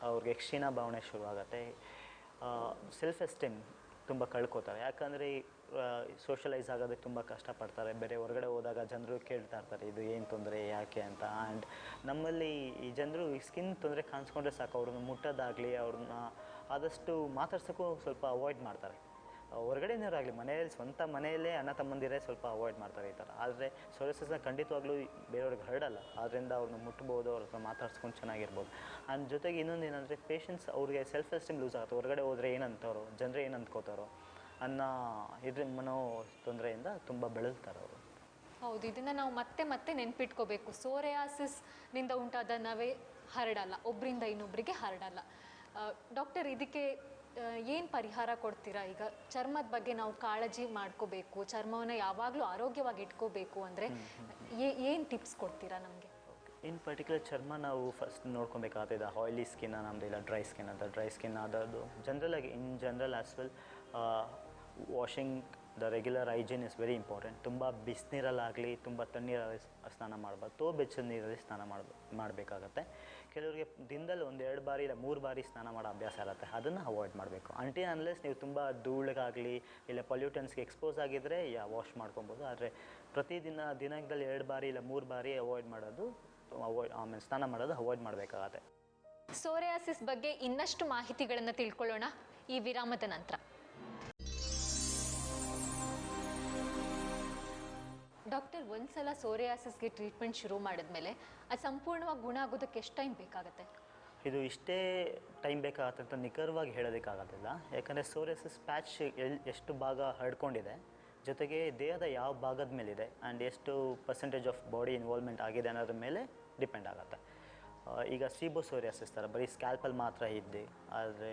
ಅವ್ರಿಗೆ ಕ್ಷೀಣ ಭಾವನೆ ಶುರುವಾಗುತ್ತೆ, ಸೆಲ್ಫ್ ಎಸ್ಟೀಮ್ ತುಂಬ ಕಳ್ಕೊತಾರೆ. ಯಾಕಂದರೆ ಸೋಷಲೈಸ್ ಆಗೋದಕ್ಕೆ ತುಂಬ ಕಷ್ಟಪಡ್ತಾರೆ. ಬೇರೆ ಹೊರಗಡೆ ಹೋದಾಗ ಜನರು ಕೇಳ್ತಾ ಇರ್ತಾರೆ ಇದು ಏನು ತೊಂದರೆ ಯಾಕೆ ಅಂತ. ಆ್ಯಂಡ್ ನಮ್ಮಲ್ಲಿ ಈ ಜನರು ಈ ಸ್ಕಿನ್ ತೊಂದರೆ ಕಾಣಿಸ್ಕೊಂಡ್ರೆ ಸಾಕು, ಅವ್ರನ್ನ ಮುಟ್ಟೋದಾಗಲಿ, ಅವ್ರನ್ನ ಆದಷ್ಟು ಮಾತಾಡ್ಸೋಕ್ಕೂ ಸ್ವಲ್ಪ ಅವಾಯ್ಡ್ ಮಾಡ್ತಾರೆ. ಹೊರಗಡೆನೇರಾಗಲಿ, ಮನೆಯಲ್ಲಿ ಸ್ವಂತ ಮನೆಯಲ್ಲೇ ಅಣ್ಣ ತಮ್ಮಂದಿರೇ ಸ್ವಲ್ಪ ಅವಾಯ್ಡ್ ಮಾಡ್ತಾರೆ ಈ ಥರ. ಆದರೆ ಸೋರಿಯಾಸಿಸ್ನ ಖಂಡಿತವಾಗ್ಲೂ ಬೇರೆಯವ್ರಿಗೆ ಹರಡಲ್ಲ, ಆದ್ದರಿಂದ ಅವ್ರನ್ನ ಮುಟ್ಬೋದು, ಅವ್ರ ಹತ್ರ ಮಾತಾಡ್ಸ್ಕೊಂಡು ಚೆನ್ನಾಗಿರ್ಬೋದು. ಆ್ಯಂಡ್ ಜೊತೆಗೆ ಇನ್ನೊಂದು ಏನಂದರೆ ಪೇಷಂಟ್ಸ್ ಅವ್ರಿಗೆ ಸೆಲ್ಫ್ ಎಸ್ಟೀಮ್ ಲೂಸ್ ಆಗುತ್ತೆ. ಹೊರಗಡೆ ಹೋದರೆ ಏನಂತಾರೋ, ಜನರೇ ಏನು ಅಂದ್ಕೋತಾರೋ ಅನ್ನೋ ಇದ್ರ ಮನೋ ತೊಂದರೆಯಿಂದ ತುಂಬ ಬೆಳಲ್ತಾರೆ ಅವರು. ಹೌದು, ಇದನ್ನು ನಾವು ಮತ್ತೆ ಮತ್ತೆ ನೆನ್ಪಿಟ್ಕೋಬೇಕು. ಸೋರಿಯಾಸಿಸ್ನಿಂದ ಉಂಟಾದ ನವೆ ಹರಡಲ್ಲ, ಒಬ್ಬರಿಂದ ಇನ್ನೊಬ್ಬರಿಗೆ ಹರಡಲ್ಲ. ಡಾಕ್ಟರ್, ಇದಕ್ಕೆ ಏನು ಪರಿಹಾರ ಕೊಡ್ತೀರಾ? ಈಗ ಚರ್ಮದ ಬಗ್ಗೆ ನಾವು ಕಾಳಜಿ ಮಾಡ್ಕೋಬೇಕು, ಚರ್ಮವನ್ನು ಯಾವಾಗಲೂ ಆರೋಗ್ಯವಾಗಿ ಇಟ್ಕೋಬೇಕು ಅಂದರೆ ಏನು ಟಿಪ್ಸ್ ಕೊಡ್ತೀರಾ ನಮಗೆ? ಇನ್ ಪರ್ಟಿಕ್ಯುಲರ್ ಚರ್ಮ ನಾವು ಫಸ್ಟ್ ನೋಡ್ಕೊಬೇಕಾಗ್ತದೆ. ಆಯಿಲಿ ಸ್ಕಿನ್ ನಮ್ಮದು ಇಲ್ಲ ಡ್ರೈ ಸ್ಕಿನ್ ಅಂತ. ಡ್ರೈ ಸ್ಕಿನ್ ಆದದ್ದು ಜನರಲಾಗಿ in general as well washing the regular hygiene is very important. ತುಂಬ ಬಿಸಿನೀರಲ್ಲಾಗಲಿ, ತುಂಬ ತಣ್ಣೀರಲ್ಲಿ ಸ್ನಾನ ಮಾಡಬಾರ್ದು, ಬೆಚ್ಚದ ನೀರಲ್ಲಿ ಸ್ನಾನ ಮಾಡಬೇಕಾಗತ್ತೆ. ಕೆಲವರಿಗೆ ದಿನದಲ್ಲಿ 1-2 ಬಾರಿ ಇಲ್ಲ 3 ಬಾರಿ ಸ್ನಾನ ಮಾಡೋ ಅಭ್ಯಾಸ ಇರುತ್ತೆ, ಅದನ್ನು ಅವಾಯ್ಡ್ ಮಾಡಬೇಕು. ಅನ್ಲೆಸ್ ನೀವು ತುಂಬ ಧೂಳಿಗಾಗಲಿ ಇಲ್ಲ ಪೊಲ್ಯೂಟನ್ಸ್ಗೆ ಎಕ್ಸ್ಪೋಸ್ ಆಗಿದ್ದರೆ ವಾಶ್ ಮಾಡ್ಕೊಬೋದು. ಆದರೆ ದಿನದಲ್ಲಿ 2 ಬಾರಿ ಇಲ್ಲ 3 ಬಾರಿ ಆಮೇಲೆ ಸ್ನಾನ ಮಾಡೋದು ಅವಾಯ್ಡ್ ಮಾಡಬೇಕಾಗತ್ತೆ. ಸೋರಿಯಾಸಿಸ್ ಬಗ್ಗೆ ಇನ್ನಷ್ಟು ಮಾಹಿತಿಗಳನ್ನು ತಿಳ್ಕೊಳ್ಳೋಣ ಈ ವಿರಾಮದ ನಂತರ. ಡಾಕ್ಟರ್, ಒಂದ್ಸಲ ಸೋರಿಯಾಸಿಸ್ಗೆ ಟ್ರೀಟ್ಮೆಂಟ್ ಶುರು ಮಾಡಿದ್ಮೇಲೆ ಅದು ಸಂಪೂರ್ಣವಾಗಿ ಗುಣ ಆಗೋದಕ್ಕೆ ಎಷ್ಟು ಟೈಮ್ ಬೇಕಾಗುತ್ತೆ? ಇದು ಇಷ್ಟೇ ಟೈಮ್ ಬೇಕಾಗತ್ತೆ ಅಂತ ನಿಖರವಾಗಿ ಹೇಳೋದಕ್ಕಾಗೋದಿಲ್ಲ. ಯಾಕಂದರೆ ಸೋರಿಯಾಸಿಸ್ ಪ್ಯಾಚ್ ಎಷ್ಟು ಭಾಗ ಹರಡ್ಕೊಂಡಿದೆ, ಜೊತೆಗೆ ದೇಹದ ಯಾವ ಭಾಗದ ಮೇಲಿದೆ ಆ್ಯಂಡ್ ಎಷ್ಟು ಪರ್ಸೆಂಟೇಜ್ ಆಫ್ ಬಾಡಿ ಇನ್ವಾಲ್ವ್ಮೆಂಟ್ ಆಗಿದೆ ಅನ್ನೋದ್ರ ಮೇಲೆ ಡಿಪೆಂಡ್ ಆಗುತ್ತೆ. ಈಗ ಸೀಬೋಸೋರಿಯಾಸಿಸ್ ಥರ ಬರೀ ಸ್ಕ್ಯಾಲ್ಪಲ್ಲಿ ಮಾತ್ರ ಇದ್ದು, ಆದರೆ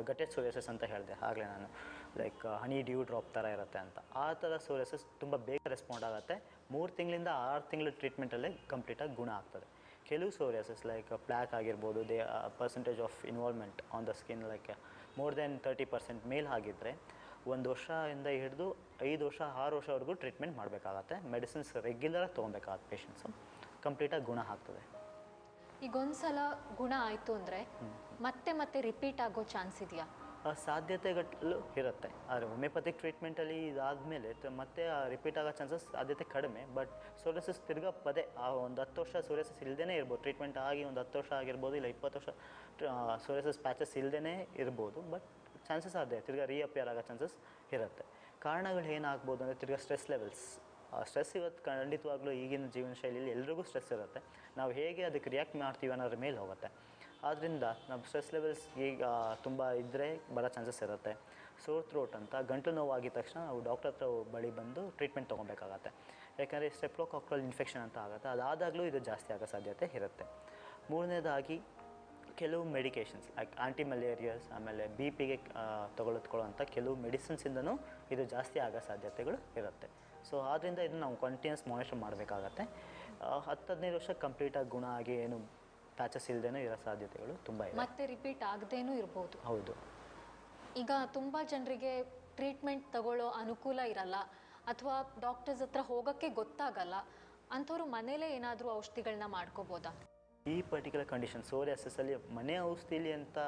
ಗಟೆಡ್ ಸೋರಿಯಾಸಿಸ್ ಅಂತ ಹೇಳಿದೆ ಆಗಲೇ ನಾನು, ಲೈಕ್ ಹನಿ ಡ್ಯೂ ಡ್ರಾಪ್ ಥರ ಇರುತ್ತೆ ಅಂತ. ಆ ಥರ ಸೋರಿಯಾಸಿಸ್ ತುಂಬ ಬೇಗ ರೆಸ್ಪಾಂಡ್ ಆಗುತ್ತೆ. 3 ತಿಂಗಳಿಂದ 6 ತಿಂಗಳ ಟ್ರೀಟ್ಮೆಂಟಲ್ಲೇ ಕಂಪ್ಲೀಟಾಗಿ ಗುಣ ಆಗ್ತದೆ. ಕೆಲವು ಸೋರಿಯಾಸಿಸ್ ಲೈಕ್ ಪ್ಲ್ಯಾಕ್ ಆಗಿರ್ಬೋದು, percentage of involvement on the skin like more than 30% ಮೇಲ್ ಆಗಿದ್ದರೆ 1 ವರ್ಷದಿಂದ ಹಿಡಿದು 5 ವರ್ಷ 6 ವರ್ಷವರೆಗೂ ಟ್ರೀಟ್ಮೆಂಟ್ ಮಾಡಬೇಕಾಗತ್ತೆ. ಮೆಡಿಸಿನ್ಸ್ ರೆಗ್ಯುಲರಾಗಿ ತೊಗೊಬೇಕಾಗತ್ತೆ ಪೇಷಂಟ್ಸು, ಕಂಪ್ಲೀಟಾಗಿ ಗುಣ ಆಗ್ತದೆ. ಈಗ ಒಂದ್ಸಲ ಗುಣ ಆಯಿತು ಅಂದರೆ ಮತ್ತೆ ಮತ್ತೆ ರಿಪೀಟ್ ಆಗೋ ಚಾನ್ಸ್ ಇದೆಯಾ? ಸಾಧ್ಯತೆಗಳು ಇರುತ್ತೆ. ಆದರೆ ಹೋಮಿಯೋಪತಿಕ್ ಟ್ರೀಟ್ಮೆಂಟಲ್ಲಿ ಇದಾದಮೇಲೆ ಮತ್ತೆ ರಿಪೀಟ್ ಆಗೋ ಚಾನ್ಸಸ್ ಸಾಧ್ಯತೆ ಕಡಿಮೆ. ಬಟ್ ಸೋರಿಯಾಸಿಸ್ ತಿರ್ಗಾ ಪದೇ ಒಂದು 10 ವರ್ಷ ಸೋರಿಯಾಸಿಸ್ ಇಲ್ಲದೇ ಇರ್ಬೋದು, ಟ್ರೀಟ್ಮೆಂಟ್ ಆಗಿ ಒಂದು 10 ವರ್ಷ ಆಗಿರ್ಬೋದು, ಇಲ್ಲ 20 ವರ್ಷ ಸೋರಿಯಾಸಿಸ್ ಪ್ಯಾಚಸ್ ಇಲ್ಲದೇ ಇರ್ಬೋದು. ಬಟ್ ಚಾನ್ಸಸ್ ಅದೇ ತಿರ್ಗಾ ರೀಅಪಿಯರ್ ಆಗೋ ಚಾನ್ಸಸ್ ಇರುತ್ತೆ. ಕಾರಣಗಳು ಏನಾಗ್ಬೋದು ಅಂದರೆ ತಿರ್ಗಾ ಸ್ಟ್ರೆಸ್ ಲೆವೆಲ್ಸ್. ಸ್ಟ್ರೆಸ್ ಇವತ್ತು ಖಂಡಿತವಾಗ್ಲೂ ಈಗಿನ ಜೀವನ ಶೈಲಿಯಲ್ಲಿ ಎಲ್ರಿಗೂ ಸ್ಟ್ರೆಸ್ ಇರುತ್ತೆ. ನಾವು ಹೇಗೆ ಅದಕ್ಕೆ ರಿಯಾಕ್ಟ್ ಮಾಡ್ತೀವಿ ಅನ್ನೋದ್ರ ಮೇಲೆ ಹೋಗುತ್ತೆ. ಆದ್ದರಿಂದ ನಮ್ಮ ಸ್ಟ್ರೆಸ್ ಲೆವೆಲ್ಸ್ ಈಗ ತುಂಬ ಇದ್ದರೆ ಬರೋ ಚಾನ್ಸಸ್ ಇರುತ್ತೆ. ಸೋರ್ ಥ್ರೋಟ್ ಅಂತ ಗಂಟಲು ನೋವಾಗಿದ ತಕ್ಷಣ ನಾವು ಡಾಕ್ಟರ್ ಹತ್ರ ಬಳಿ ಬಂದು ಟ್ರೀಟ್ಮೆಂಟ್ ತೊಗೊಬೇಕಾಗತ್ತೆ. ಯಾಕಂದರೆ ಸ್ಟೆಪ್ಲೋಕಾಕಲ್ ಇನ್ಫೆಕ್ಷನ್ ಅಂತ ಆಗುತ್ತೆ, ಅದಾದಾಗಲೂ ಇದು ಜಾಸ್ತಿ ಆಗೋ ಸಾಧ್ಯತೆ ಇರುತ್ತೆ. ಮೂರನೇದಾಗಿ ಕೆಲವು ಮೆಡಿಕೇಷನ್ಸ್ ಲೈಕ್ ಆ್ಯಂಟಿ ಮಲೇರಿಯಾಸ್, ಆಮೇಲೆ BP ತೊಗೊಳ್ಕೊಳ್ಳೋಂಥ ಕೆಲವು ಮೆಡಿಸಿನ್ಸಿಂದನೂ ಇದು ಜಾಸ್ತಿ ಆಗೋ ಸಾಧ್ಯತೆಗಳು ಇರುತ್ತೆ. ಸೊ ಆದ್ದರಿಂದ ಇದನ್ನು ನಾವು ಕಂಟಿನ್ಯೂಸ್ ಮಾನಿಟರ್ ಮಾಡಬೇಕಾಗತ್ತೆ. 10-15 ವರ್ಷ ಕಂಪ್ಲೀಟಾಗಿ ಗುಣ ಆಗಿ ಏನು ಪ್ಯಾಚಸ್ ಇಲ್ಲದೇನೂ ಇರೋ ಸಾಧ್ಯತೆಗಳು ತುಂಬ ಇದೆ. ಮತ್ತೆ ರಿಪೀಟ್ ಆಗದೇನೂ ಇರ್ಬೋದು. ಹೌದು. ಈಗ ತುಂಬ ಜನರಿಗೆ ಟ್ರೀಟ್ಮೆಂಟ್ ತಗೊಳ್ಳೋ ಅನುಕೂಲ ಇರಲ್ಲ, ಅಥವಾ ಡಾಕ್ಟರ್ಸ್ ಹತ್ರ ಹೋಗೋಕ್ಕೆ ಗೊತ್ತಾಗಲ್ಲ, ಅಂಥವ್ರು ಮನೇಲೇ ಏನಾದರೂ ಔಷಧಿಗಳನ್ನ ಮಾಡ್ಕೋಬೋದಾ? ಈ ಪರ್ಟಿಕ್ಯುಲರ್ ಕಂಡೀಷನ್ ಸೋರಿಯಾಸಿಸಲ್ಲಿ ಮನೆ ಔಷಧಿಲಿ ಅಂತ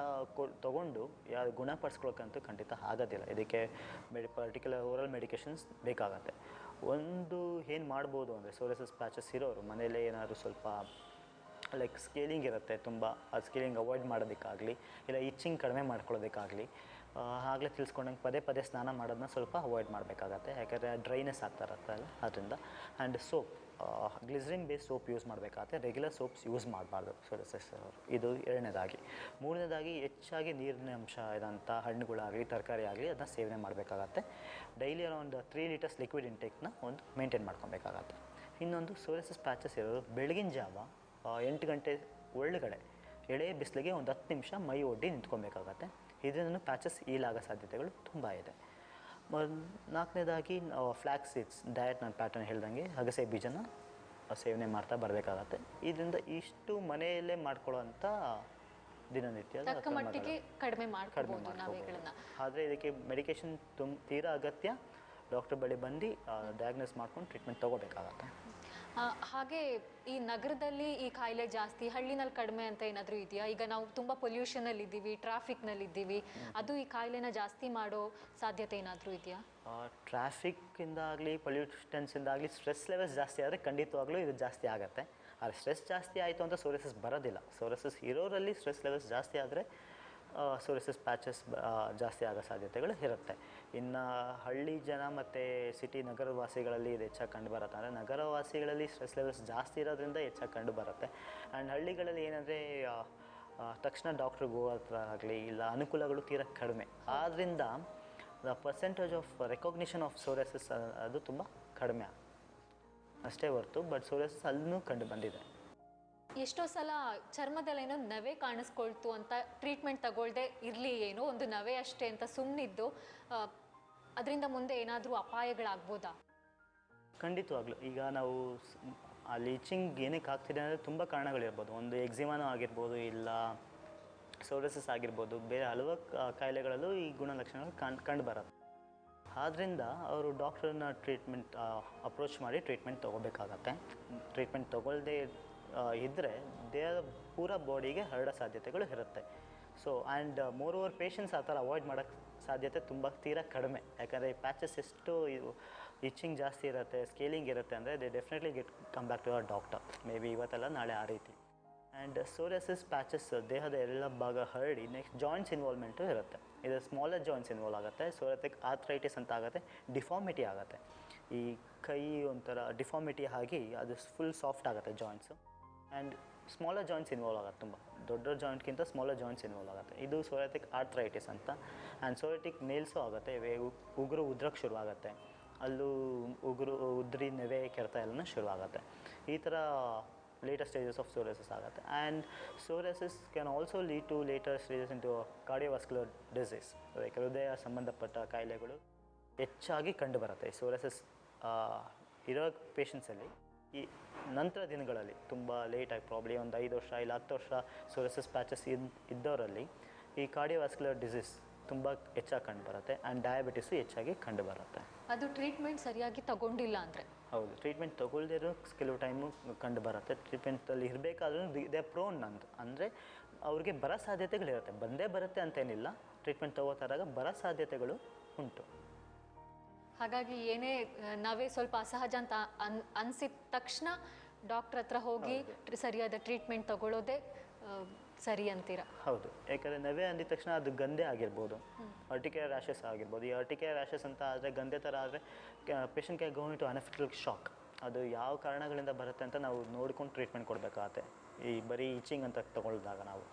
ತೊಗೊಂಡು ಯಾರು ಗುಣಪಡಿಸ್ಕೊಳ್ಳೋಕ್ಕಂತೂ ಖಂಡಿತ ಆಗೋದಿಲ್ಲ. ಇದಕ್ಕೆ ಪರ್ಟಿಕ್ಯುಲರ್ ಓರಲ್ ಮೆಡಿಕೇಷನ್ಸ್ ಬೇಕಾಗತ್ತೆ. ಒಂದು ಏನು ಮಾಡ್ಬೋದು ಅಂದರೆ ಸೋರಿಯಾಸಿಸ್ ಪ್ಯಾಚಸ್ ಇರೋರು ಮನೆಯಲ್ಲೇ ಏನಾದರೂ ಸ್ವಲ್ಪ ಲೈಕ್ ಸ್ಕೇಲಿಂಗ್ ಇರುತ್ತೆ ತುಂಬ, ಆ ಸ್ಕೇಲಿಂಗ್ ಅವಾಯ್ಡ್ ಮಾಡೋದಕ್ಕಾಗಲಿ ಇಲ್ಲ ಇಚ್ಚಿಂಗ್ ಕಡಿಮೆ ಮಾಡ್ಕೊಳ್ಳೋದಕ್ಕಾಗಲಿ ಆಗಲೇ ತಿಳಿಸ್ಕೊಂಡಂಗೆ ಪದೇ ಸ್ನಾನ ಮಾಡೋದನ್ನ ಸ್ವಲ್ಪ ಅವಾಯ್ಡ್ ಮಾಡಬೇಕಾಗತ್ತೆ. ಯಾಕಂದರೆ ಡ್ರೈನೆಸ್ ಆಗ್ತಾ ಇರುತ್ತಲ್ಲ ಅದರಿಂದ. And soap, glycerine base soap use ಮಾಡಬೇಕಾಗತ್ತೆ. ರೆಗ್ಯುಲರ್ ಸೋಪ್ಸ್ ಯೂಸ್ ಮಾಡಬಾರ್ದು ಸೋರಿಯಾಸಿಸ್ ಅವರು. ಇದು 2ನೇದಾಗಿ. 3ನೇದಾಗಿ ಹೆಚ್ಚಾಗಿ ನೀರಿನ ಅಂಶ ಇರೋಂಥ ಹಣ್ಣುಗಳಾಗಲಿ ತರಕಾರಿ ಆಗಲಿ ಅದನ್ನ ಸೇವನೆ ಮಾಡಬೇಕಾಗತ್ತೆ. ಡೈಲಿ ಅರೌಂಡ್ 3 ಲೀಟರ್ಸ್ ಲಿಕ್ವಿಡ್ ಇಂಟೇಕ್ನ ಒಂದು ಮೇಂಟೈನ್ ಮಾಡ್ಕೊಬೇಕಾಗತ್ತೆ. ಇನ್ನೊಂದು ಸೋರಿಯಾಸಿಸ್ ಪ್ಯಾಚಸ್ ಇರೋರು ಬೆಳಗಿನ ಜಾವ 8 ಗಂಟೆ ಒಳಗಡೆ ಎಳೆ ಬಿಸಿಲಿಗೆ ಒಂದು 10 ನಿಮಿಷ ಮೈ ಒಡ್ಡಿ ನಿಂತ್ಕೊಬೇಕಾಗತ್ತೆ. ಇದರಿಂದ ಪ್ಯಾಚಸ್ ಹೀಲಾಗೋ ಸಾಧ್ಯತೆಗಳು ತುಂಬ ಇದೆ. ನಾಲ್ಕನೇದಾಗಿ ಫ್ಲ್ಯಾಕ್ಸ್ ಸೀಡ್ಸ್ ಡಯಟ್ ನಾನು ಪ್ಯಾಟರ್ನ್ ಹೇಳ್ದಂಗೆ ಅಗಸೆ ಬೀಜನ ಸೇವನೆ ಮಾಡ್ತಾ ಬರಬೇಕಾಗತ್ತೆ. ಇದರಿಂದ ಇಷ್ಟು ಮನೆಯಲ್ಲೇ ಮಾಡ್ಕೊಳ್ಳೋವಂಥ ದಿನನಿತ್ಯದ ತಕ್ಕ ಮಟ್ಟಿಗೆ ಕಡಿಮೆ ಮಾಡ್ಕೊಳ್ಬೋದು ನಾವೇಗಳನ್ನ. ಆದರೆ ಇದಕ್ಕೆ ಮೆಡಿಕೇಶನ್ ತೀರಾ ಅಗತ್ಯ. ಡಾಕ್ಟರ್ ಬಳಿ ಬಂದು ಡಯಾಗ್ನೋಸ್ ಮಾಡ್ಕೊಂಡು ಟ್ರೀಟ್ಮೆಂಟ್ ತೊಗೋಬೇಕಾಗತ್ತೆ. ಹಾಗೆ ಈ ನಗರದಲ್ಲಿ ಈ ಕಾಯಿಲೆ ಜಾಸ್ತಿ, ಹಳ್ಳಿನಲ್ಲಿ ಕಡಿಮೆ ಅಂತ ಏನಾದರೂ ಇದೆಯಾ? ಈಗ ನಾವು ತುಂಬ ಪೊಲ್ಯೂಷನಲ್ಲಿ ಇದ್ದೀವಿ, ಟ್ರಾಫಿಕ್ನಲ್ಲಿ ಇದ್ದೀವಿ, ಅದು ಈ ಕಾಯಿಲೆನ ಜಾಸ್ತಿ ಮಾಡೋ ಸಾಧ್ಯತೆ ಏನಾದರೂ ಇದೆಯಾ? ಟ್ರಾಫಿಕ್ಕಿಂದಾಗಲಿ ಪೊಲ್ಯೂಷನ್ಸಿಂದಾಗಲಿ ಸ್ಟ್ರೆಸ್ ಲೆವೆಲ್ಸ್ ಜಾಸ್ತಿ ಆದರೆ ಖಂಡಿತವಾಗ್ಲೂ ಇದು ಜಾಸ್ತಿ ಆಗುತ್ತೆ. ಆದರೆ ಸ್ಟ್ರೆಸ್ ಜಾಸ್ತಿ ಆಯಿತು ಅಂತ ಸೋರಿಯಸಿಸ್ ಬರೋದಿಲ್ಲ. ಸೋರಿಯಸಿಸ್ ಇರೋರಲ್ಲಿ ಸ್ಟ್ರೆಸ್ ಲೆವೆಲ್ಸ್ ಜಾಸ್ತಿ ಆದರೆ ಸೋರಿಯಸಿಸ್ ಪ್ಯಾಚಸ್ ಜಾಸ್ತಿ ಆಗೋ ಸಾಧ್ಯತೆಗಳು ಇರುತ್ತೆ. ಇನ್ನು ಹಳ್ಳಿ ಜನ ಮತ್ತು ಸಿಟಿ ನಗರವಾಸಿಗಳಲ್ಲಿ ಇದು ಹೆಚ್ಚಾಗಿ ಕಂಡು ಬರುತ್ತೆ. ಅಂದರೆ ನಗರವಾಸಿಗಳಲ್ಲಿ ಸ್ಟ್ರೆಸ್ ಲೆವೆಲ್ಸ್ ಜಾಸ್ತಿ ಇರೋದ್ರಿಂದ ಹೆಚ್ಚಾಗಿ ಕಂಡು ಬರುತ್ತೆ. ಆ್ಯಂಡ್ ಹಳ್ಳಿಗಳಲ್ಲಿ ಏನಂದರೆ ತಕ್ಷಣ ಡಾಕ್ಟ್ರಿಗೆ ಹೋಗೋತ್ರ ಆಗಲಿ ಇಲ್ಲ ಅನುಕೂಲಗಳು ತೀರಾ ಕಡಿಮೆ. ಆದ್ದರಿಂದ the percentage of recognition of psoriasis ಅದು ತುಂಬ ಕಡಿಮೆ ಅಷ್ಟೇ ಹೊರತು, ಬಟ್ ಸೋರಿಯಸಿಸ್ ಅಲ್ಲೂ ಕಂಡು ಬಂದಿದೆ. ಎಷ್ಟೋ ಸಲ ಚರ್ಮದಲ್ಲೇನೋ ನವೆ ಕಾಣಿಸ್ಕೊಳ್ತು ಅಂತ ಟ್ರೀಟ್ಮೆಂಟ್ ತಗೊಳ್ದೆ ಇರಲಿ, ಏನೋ ಒಂದು ನವೆ ಅಷ್ಟೇ ಅಂತ ಸುಮ್ಮನಿದ್ದು ಅದರಿಂದ ಮುಂದೆ ಏನಾದರೂ ಅಪಾಯಗಳಾಗ್ಬೋದಾ? ಖಂಡಿತವಾಗ್ಲೂ. ಈಗ ನಾವು ಅಲ್ಲಿ ಇಚಿಂಗ್ ಏನಕ್ಕೆ ಆಗ್ತಿದೆ ಅಂದರೆ ತುಂಬ ಕಾರಣಗಳಿರ್ಬೋದು. ಒಂದು ಎಕ್ಸಿಮಾನೋ ಆಗಿರ್ಬೋದು, ಇಲ್ಲ ಸೋರಿಯಸಿಸ್ ಆಗಿರ್ಬೋದು, ಬೇರೆ ಹಲವು ಕಾಯಿಲೆಗಳಲ್ಲೂ ಈ ಗುಣಲಕ್ಷಣಗಳು ಕಂಡು ಬರುತ್ತೆ. ಆದ್ದರಿಂದ ಅವರು ಡಾಕ್ಟ್ರನ್ನ ಟ್ರೀಟ್ಮೆಂಟ್ ಅಪ್ರೋಚ್ ಮಾಡಿ ಟ್ರೀಟ್ಮೆಂಟ್ ತೊಗೋಬೇಕಾಗತ್ತೆ. ಟ್ರೀಟ್ಮೆಂಟ್ ತೊಗೊಳ್ಳದೆ ಇದ್ದರೆ ದೇಹದ ಪೂರ ಬಾಡಿಗೆ ಹರಡೋ ಸಾಧ್ಯತೆಗಳು ಇರುತ್ತೆ. So and more over patients ಆ ಥರ ಅವಾಯ್ಡ್ ಮಾಡೋಕ್ಕೆ ಸಾಧ್ಯತೆ ತುಂಬ ತೀರಾ ಕಡಿಮೆ. ಯಾಕಂದರೆ ಈ ಪ್ಯಾಚಸ್ ಎಷ್ಟು ಇಚಿಂಗ್ ಜಾಸ್ತಿ ಇರುತ್ತೆ, ಸ್ಕೇಲಿಂಗ್ ಇರುತ್ತೆ ಅಂದರೆ they definitely come back to our doctor. Maybe ಇವತ್ತೆಲ್ಲ ನಾಳೆ ಆ ರೀತಿ. ಆ್ಯಂಡ್ ಸೋರಿಯಸಿಸ್ ಪ್ಯಾಚಸ್ ದೇಹದ ಎಲ್ಲ ಭಾಗ ಹರಡಿ ನೆಕ್ಸ್ಟ್ ಜಾಯಿಂಟ್ಸ್ ಇನ್ವಾಲ್ವ್ಮೆಂಟು ಇರುತ್ತೆ. ಇದು ಸ್ಮಾಲರ್ ಜಾಯಿಂಟ್ಸ್ ಇನ್ವಾಲ್ವ್ ಆಗುತ್ತೆ. ಸೋರಿಯಾಟಿಕ್ ಆರ್ಥ್ರೈಟಿಸ್ ಅಂತ ಆಗುತ್ತೆ, ಡಿಫಾರ್ಮಿಟಿ ಆಗುತ್ತೆ. ಈ ಕೈ ಒಂಥರ ಡಿಫಾರ್ಮಿಟಿ ಆಗಿ ಅದು ಫುಲ್ ಸಾಫ್ಟ್ ಆಗುತ್ತೆ joints. And smaller joints involve ಆಗುತ್ತೆ. ತುಂಬ ದೊಡ್ಡ ಜಾಯಿಂಟ್ಗಿಂತ ಸ್ಮಾಲರ್ ಜಾಯಿಂಟ್ಸ್ ಇನ್ವಾಲ್ವ್ ಆಗುತ್ತೆ. ಇದು ಸೋರಿಯಾಟಿಕ್ ಆರ್ಥ್ರೈಟಿಸ್ ಅಂತ. ಆ್ಯಂಡ್ ಸೋರಿಯಾಟಿಕ್ ನೇಲ್ಸು ಆಗುತ್ತೆ. ಉಗುರು ಉದ್ರಕ್ಕೆ ಶುರುವಾಗುತ್ತೆ. ಅಲ್ಲೂ ಉಗುರು ಉದ್ರಿ ನೆವೆ ಕೆರೆತ ಎಲ್ಲನೂ ಶುರುವಾಗುತ್ತೆ. ಈ ಥರ ಲೇಟರ್ ಸ್ಟೇಜಸ್ ಆಫ್ ಸೋರಿಯಸಿಸ್ ಆಗುತ್ತೆ. And psoriasis can also lead to later stages into cardiovascular disease. Like ಹೃದಯ ಸಂಬಂಧಪಟ್ಟ ಕಾಯಿಲೆಗಳು ಹೆಚ್ಚಾಗಿ ಕಂಡುಬರುತ್ತೆ. ಸೋರಿಯಸಿಸ್ ಇರೋ ಪೇಷಂಟ್ಸಲ್ಲಿ ಈ ನಂತರ ದಿನಗಳಲ್ಲಿ ತುಂಬ ಲೇಟಾಗಿ ಪ್ರಾಬ್ಲಿ ಒಂದು 5 ವರ್ಷ ಇಲ್ಲ 10 ವರ್ಷ ಸೋರಿಯಸಿಸ್ ಪ್ಯಾಚಸ್ ಇದ್ದವರಲ್ಲಿ ಈ ಕಾರ್ಡಿಯೋವಾಸ್ಕ್ಯುಲರ್ ಡಿಸೀಸ್ ತುಂಬ ಹೆಚ್ಚಾಗಿ ಕಂಡುಬರುತ್ತೆ. ಆ್ಯಂಡ್ ಡಯಾಬಿಟಿಸು ಹೆಚ್ಚಾಗಿ ಕಂಡುಬರುತ್ತೆ. ಅದು ಟ್ರೀಟ್ಮೆಂಟ್ ಸರಿಯಾಗಿ ತಗೊಂಡಿಲ್ಲ ಅಂದರೆ? ಹೌದು, ಟ್ರೀಟ್ಮೆಂಟ್ ತೊಗೊಳ್ದಿರೋ ಕೆಲವು ಟೈಮು ಕಂಡು ಬರುತ್ತೆ. ಟ್ರೀಟ್ಮೆಂಟಲ್ಲಿ ಇರಬೇಕಾದ್ರೂ ದೇ ಪ್ರೋನ್ ಅಂದರೆ ಅವ್ರಿಗೆ ಬರೋ ಸಾಧ್ಯತೆಗಳಿರುತ್ತೆ. ಬಂದೇ ಬರುತ್ತೆ ಅಂತೇನಿಲ್ಲ, ಟ್ರೀಟ್ಮೆಂಟ್ ತೊಗೋತಾರಾಗ ಬರೋ ಸಾಧ್ಯತೆಗಳು ಉಂಟು. ಹಾಗಾಗಿ ಏನೇ ನಾವೇ ಸ್ವಲ್ಪ ಅಸಹಜ ಅಂತ ಅನಿಸಿದ ತಕ್ಷಣ ಡಾಕ್ಟ್ರ್ ಹತ್ರ ಹೋಗಿ ಸರಿಯಾದ ಟ್ರೀಟ್ಮೆಂಟ್ ತಗೊಳ್ಳೋದೇ ಸರಿ ಅಂತೀರಾ? ಹೌದು, ಯಾಕಂದರೆ ನವೆ ಅಂದಿದ ತಕ್ಷಣ ಅದು ಗಂದೆ ಆಗಿರ್ಬೋದು, ಅರ್ಟಿಕೇರ್ ರ್ಯಾಷಸ್ ಆಗಿರ್ಬೋದು. ಈ ಅರ್ಟಿಕೇರ್ ರ್ಯಾಷಸ್ ಅಂತ ಆದರೆ ಗಂದೆ ಥರ ಆದರೆ patient can go into anaphylactic shock. ಅದು ಯಾವ ಕಾರಣಗಳಿಂದ ಬರುತ್ತೆ ಅಂತ ನಾವು ನೋಡ್ಕೊಂಡು ಟ್ರೀಟ್ಮೆಂಟ್ ಕೊಡಬೇಕಾಗತ್ತೆ. ಈ ಬರೀ ಇಚಿಂಗ್ ಅಂತ ತಗೊಳ್ದಾಗ ನಾವು.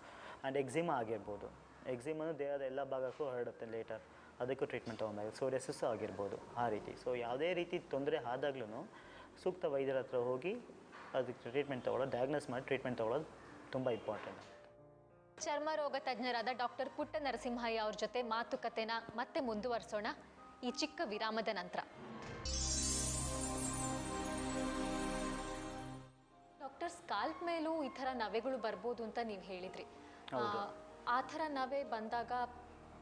ಆ್ಯಂಡ್ ಎಕ್ಸಿಮಾ ಆಗಿರ್ಬೋದು. ಎಕ್ಸಿಮನು ದೇಹದ ಎಲ್ಲ ಭಾಗಕ್ಕೂ ಹರಡುತ್ತೆ ಲೇಟರ್, ಅದಕ್ಕೂ ಟ್ರೀಟ್ಮೆಂಟ್ ತೊಗೊಂಡಾಗ. ಸೋರಿಯಸಿಸ್ ಆಗಿರ್ಬೋದು ಆ ರೀತಿ. ಸೊ ಯಾವುದೇ ರೀತಿ ತೊಂದರೆ ಆದಾಗ್ಲೂ ಸೂಕ್ತ ವೈದ್ಯರ ಹತ್ರ ಹೋಗಿ ಅದಕ್ಕೆ ಟ್ರೀಟ್ಮೆಂಟ್ ತೊಗೊಳ್ಳೋದು, ಡಯಾಗ್ನೋಸ್ ಮಾಡಿ ಟ್ರೀಟ್ಮೆಂಟ್ ತೊಗೊಳ್ಳೋದು ತುಂಬ ಇಂಪಾರ್ಟೆಂಟ್. ಚರ್ಮ ರೋಗ ತಜ್ಞರಾದ ಡಾಕ್ಟರ್ ಪುಟ್ಟ ನರಸಿಂಹಯ್ಯ ಅವ್ರ ಜೊತೆ ಮಾತುಕತೆನ ಮತ್ತೆ ಮುಂದುವರಿಸೋಣ ಈ ಚಿಕ್ಕ ವಿರಾಮದ ನಂತರ. ಡಾಕ್ಟರ್, ಸ್ಕಾಲ್ಪ್ ಮೇಲೂ ಈ ಥರ ನವೆಗಳು ಬರ್ಬೋದು ಅಂತ ನೀವು ಹೇಳಿದ್ರಿ. ಆ ಥರ ನವೆ ಬಂದಾಗ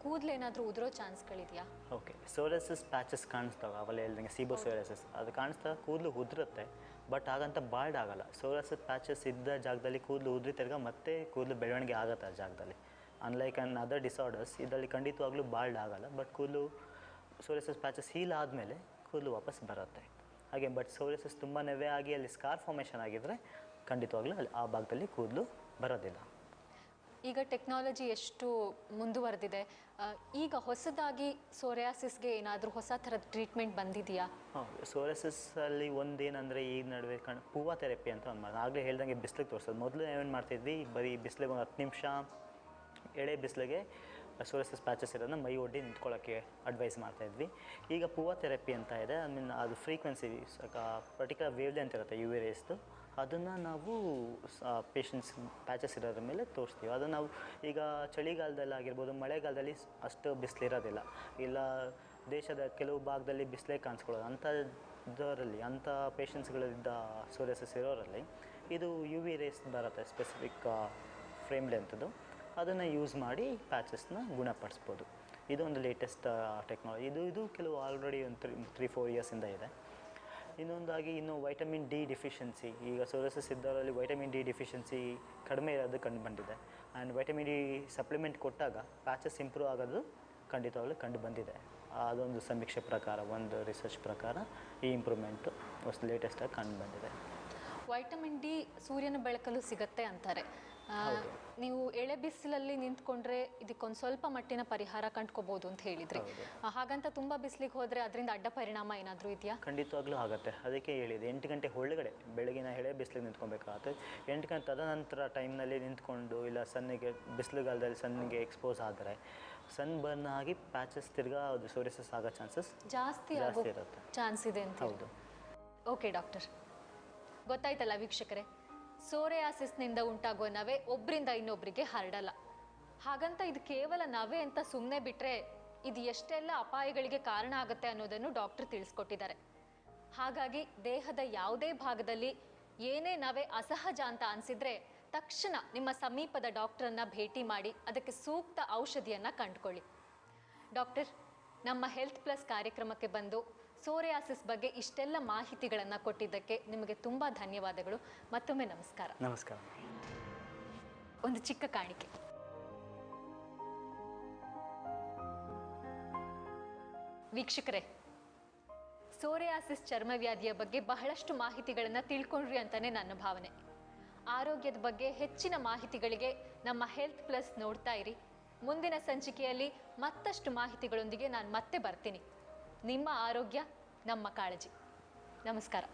ಕೂದಲೇನಾದರೂ ಉದುರೋ ಚಾನ್ಸ್ಗಳಿದೆಯಾ? ಓಕೆ, ಸೋರಿಯಸಿಸ್ ಪ್ಯಾಚಸ್ ಕಾಣಿಸ್ತಾವೆ. ಅವೆಲ್ಲ ಹೇಳ್ದಂಗೆ ಸೋರಿಯಸಿಸ್ ಅದು ಕಾಣಿಸ್ದಾಗ ಕೂದಲು ಉದುರುತ್ತೆ, ಬಟ್ ಹಾಗಂತ ಬಾಲ್ಡ್ ಆಗಲ್ಲ. ಸೋರಿಯಸಿಸ್ ಪ್ಯಾಚಸ್ ಇದ್ದ ಜಾಗದಲ್ಲಿ ಕೂದಲು ಉದುರಿ ತಿರ್ಗ ಮತ್ತೆ ಕೂದಲು ಬೆಳವಣಿಗೆ ಆಗುತ್ತೆ ಆ ಜಾಗದಲ್ಲಿ. ಅನ್ಲೈಕ್ ಆ್ಯಂಡ್ ಅದರ್ ಡಿಸಾರ್ಡರ್ಸ್ ಇದರಲ್ಲಿ ಖಂಡಿತವಾಗ್ಲೂ ಬಾಲ್ಡ್ ಆಗಲ್ಲ. ಬಟ್ ಕೂದಲು ಸೋರಿಯಸಿಸ್ ಪ್ಯಾಚಸ್ ಹೀಲ್ ಆದಮೇಲೆ ಕೂದಲು ವಾಪಸ್ ಬರುತ್ತೆ ಹಾಗೆ. ಬಟ್ ಸೋರಿಯಸಿಸ್ ತುಂಬ ನೆವೆ ಆಗಿ ಅಲ್ಲಿ ಸ್ಕಾರ್ ಫಾರ್ಮೇಷನ್ ಆಗಿದ್ದರೆ ಖಂಡಿತವಾಗ್ಲೂ ಅಲ್ಲಿ ಆ ಭಾಗದಲ್ಲಿ ಕೂದಲು ಬರೋದಿಲ್ಲ. ಈಗ ಟೆಕ್ನಾಲಜಿ ಎಷ್ಟು ಮುಂದುವರೆದಿದೆ, ಈಗ ಹೊಸದಾಗಿ ಸೋರಿಯಾಸಿಸ್ಗೆ ಏನಾದರೂ ಹೊಸ ಥರದ ಟ್ರೀಟ್ಮೆಂಟ್ ಬಂದಿದೆಯಾ? ಹೌದು, ಸೋರಿಯಾಸಿಸಲ್ಲಿ ಒಂದೇನಂದರೆ ಈ ನಡುವೆ ಪೂವಾ ಥೆರಪಿ ಅಂತ ಒಂದು ಮಾಡಿ, ಆಗಲೇ ಹೇಳ್ದಂಗೆ ಬಿಸಿಲಿಗೆ ತೋರಿಸೋದು. ಮೊದಲು ನಾವೇನು ಮಾಡ್ತಿದ್ವಿ, ಬರೀ ಬಿಸಿಲಿಗೆ ಒಂದು 10 ನಿಮಿಷ ಎಳೆ ಬಿಸಿಲಿಗೆ ಸೋರಿಯಸಿಸ್ ಪ್ಯಾಚಸ್ ಇರೋದನ್ನ ಮೈ ಒಡ್ಡಿ ನಿಂತ್ಕೊಳ್ಳೋಕ್ಕೆ ಅಡ್ವೈಸ್ ಮಾಡ್ತಾಯಿದ್ವಿ. ಈಗ ಪೂವಾ ಥೆರಪಿ ಅಂತ ಇದೆ. ಅದು ಫ್ರೀಕ್ವೆನ್ಸಿ ಪರ್ಟಿಕ್ಯುಲರ್ ವೇವ್ ಲೆಂತ್ ಇರುತ್ತೆ UV ರೇಸ್ದು, ಅದನ್ನು ನಾವು ಪೇಷಂಟ್ಸ್ ಪ್ಯಾಚಸ್ ಇರೋದ್ರ ಮೇಲೆ ತೋರಿಸ್ತೀವಿ. ಅದು ನಾವು ಈಗ ಚಳಿಗಾಲದಲ್ಲಿ ಆಗಿರ್ಬೋದು, ಮಳೆಗಾಲದಲ್ಲಿ ಅಷ್ಟು ಬಿಸಿಲಿರೋದಿಲ್ಲ, ಇಲ್ಲ ದೇಶದ ಕೆಲವು ಭಾಗದಲ್ಲಿ ಬಿಸಿಲೇ ಕಾಣಿಸ್ಕೊಳ್ಳೋದು, ಅಂಥದ್ದರಲ್ಲಿ ಅಂಥ ಪೇಷಂಟ್ಸ್ಗಳಿದ್ದ ಸೋರಿಯಾಸಿಸ್ ಇರೋರಲ್ಲಿ ಇದು ಯು ವಿ ರೇಸ್ ಬರುತ್ತೆ, ಸ್ಪೆಸಿಫಿಕ್ ಫ್ರೇಮ್ ಲೆಂತ್ದು, ಅದನ್ನು ಯೂಸ್ ಮಾಡಿ ಪ್ಯಾಚಸ್ನ ಗುಣಪಡಿಸ್ಬೋದು. ಇದು ಒಂದು ಲೇಟೆಸ್ಟ್ ಟೆಕ್ನಾಲಜಿ. ಇದು ಕೆಲವು ಆಲ್ರೆಡಿ ಒಂದು 3-4 ಇಯರ್ಸಿಂದ ಇದೆ. ಇನ್ನೊಂದಾಗಿ ಇನ್ನು ವೈಟಮಿನ್ ಡಿ ಡಿಫಿಷಿಯನ್ಸಿ, ಈಗ ಸೋರಿಯಾಸಿಸ್ ಇದ್ದವರಲ್ಲಿ ವೈಟಮಿನ್ ಡಿ ಡಿಫಿಷಿಯನ್ಸಿ ಕಡಿಮೆ ಇರೋದು ಕಂಡು ಬಂದಿದೆ. ಆ್ಯಂಡ್ ವೈಟಮಿನ್ ಡಿ ಸಪ್ಲಿಮೆಂಟ್ ಕೊಟ್ಟಾಗ ಪ್ಯಾಚಸ್ ಇಂಪ್ರೂವ್ ಆಗೋದು ಖಂಡಿತವಾಗ್ಲೂ ಕಂಡು ಬಂದಿದೆ. ಅದೊಂದು ಸಮೀಕ್ಷೆ ಪ್ರಕಾರ, ಒಂದು ರಿಸರ್ಚ್ ಪ್ರಕಾರ ಈ ಇಂಪ್ರೂವ್ಮೆಂಟು ಹೊಸ ಲೇಟೆಸ್ಟಾಗಿ ಕಂಡು ಬಂದಿದೆ. ವೈಟಮಿನ್ ಡಿ ಸೂರ್ಯನ ಬೆಳಕಲ್ಲೂ ಸಿಗತ್ತೆ ಅಂತಾರೆ. ನೀವು ಎಳೆ ಬಿಸಿಲಲ್ಲಿ ನಿಂತ್ಕೊಂಡ್ರೆ ಇದಕ್ಕೊಂದು ಸ್ವಲ್ಪ ಮಟ್ಟಿನ ಪರಿಹಾರ ಕಂಡ್ಕೋಬಹುದು ಅಂತ ಹೇಳಿದ್ರಿ. ಹಾಗಂತ ತುಂಬಾ ಬಿಸಿಲಿಗೆ ಹೋದ್ರೆ ಅದರಿಂದ ಅಡ್ಡ ಪರಿಣಾಮ ಏನಾದರೂ ಇದೆಯಾ? ಖಂಡಿತವಾಗ್ಲೂ ಆಗುತ್ತೆ. ಅದಕ್ಕೆ ಹೇಳಿದೆ 8 ಗಂಟೆ ಒಳಗಡೆ ಬೆಳಗಿನ ಎಳೆ ಬಿಸಿಲಿಗೆ ನಿಂತ್ಕೊಬೇಕಾಗುತ್ತೆ. 8 ಗಂಟೆ ತದನಂತರ ಟೈಮ್ನಲ್ಲಿ ನಿಂತ್ಕೊಂಡು ಇಲ್ಲ ಸನ್ನಿಗೆ, ಬಿಸಿಲುಗಾಲದಲ್ಲಿ ಸನ್ನಿಗೆ ಎಕ್ಸ್ಪೋಸ್ ಆದರೆ ಸನ್ ಬರ್ನ್ ಆಗಿ ಪ್ಯಾಚಸ್ ತಿರ್ಗಾ ಅದು ಸೋರಿಯಾಸಿಸ್ ಆಗೋ ಚಾನ್ಸಸ್ ಜಾಸ್ತಿ ಇರುತ್ತೆ, ಚಾನ್ಸ್ ಇದೆ ಅಂತ. ಹೌದು. ಓಕೆ ಡಾಕ್ಟರ್, ಗೊತ್ತಾಯ್ತಲ್ಲ ವೀಕ್ಷಕರೇ, ಸೋರಿಯಾಸಿಸ್ನಿಂದ ಉಂಟಾಗುವ ನವೆ ಒಬ್ಬರಿಂದ ಇನ್ನೊಬ್ಬರಿಗೆ ಹರಡಲ್ಲ. ಹಾಗಂತ ಇದು ಕೇವಲ ನವೆ ಅಂತ ಸುಮ್ಮನೆ ಬಿಟ್ಟರೆ ಇದು ಎಷ್ಟೆಲ್ಲ ಅಪಾಯಗಳಿಗೆ ಕಾರಣ ಆಗುತ್ತೆ ಅನ್ನೋದನ್ನು ಡಾಕ್ಟರ್ ತಿಳಿಸ್ಕೊಟ್ಟಿದ್ದಾರೆ. ಹಾಗಾಗಿ ದೇಹದ ಯಾವುದೇ ಭಾಗದಲ್ಲಿ ಏನೇ ನವೆ ಅಸಹಜ ಅಂತ ಅನಿಸಿದ್ರೆ ತಕ್ಷಣ ನಿಮ್ಮ ಸಮೀಪದ ಡಾಕ್ಟರನ್ನ ಭೇಟಿ ಮಾಡಿ ಅದಕ್ಕೆ ಸೂಕ್ತ ಔಷಧಿಯನ್ನು ಕಂಡುಕೊಳ್ಳಿ. ಡಾಕ್ಟರ್, ನಮ್ಮ ಹೆಲ್ತ್ ಪ್ಲಸ್ ಕಾರ್ಯಕ್ರಮಕ್ಕೆ ಬಂದು ಸೋರಿಯಾಸಿಸ್ ಬಗ್ಗೆ ಇಷ್ಟೆಲ್ಲ ಮಾಹಿತಿಗಳನ್ನು ಕೊಟ್ಟಿದ್ದಕ್ಕೆ ನಿಮಗೆ ತುಂಬ ಧನ್ಯವಾದಗಳು. ಮತ್ತೊಮ್ಮೆ ನಮಸ್ಕಾರ. ನಮಸ್ಕಾರ. ಒಂದು ಚಿಕ್ಕ ಕಾಣಿಕೆ. ವೀಕ್ಷಕರೇ, ಸೋರಿಯಾಸಿಸ್ ಚರ್ಮವ್ಯಾಧಿಯ ಬಗ್ಗೆ ಬಹಳಷ್ಟು ಮಾಹಿತಿಗಳನ್ನು ತಿಳ್ಕೊಂಡ್ರಿ ಅಂತಾನೆ ನನ್ನ ಭಾವನೆ. ಆರೋಗ್ಯದ ಬಗ್ಗೆ ಹೆಚ್ಚಿನ ಮಾಹಿತಿಗಳಿಗೆ ನಮ್ಮ ಹೆಲ್ತ್ ಪ್ಲಸ್ ನೋಡ್ತಾ ಇರಿ. ಮುಂದಿನ ಸಂಚಿಕೆಯಲ್ಲಿ ಮತ್ತಷ್ಟು ಮಾಹಿತಿಗಳೊಂದಿಗೆ ನಾನು ಮತ್ತೆ ಬರ್ತೀನಿ. ನಿಮ್ಮ ಆರೋಗ್ಯ ನಮ್ಮ ಕಾಳಜಿ. ನಮಸ್ಕಾರ.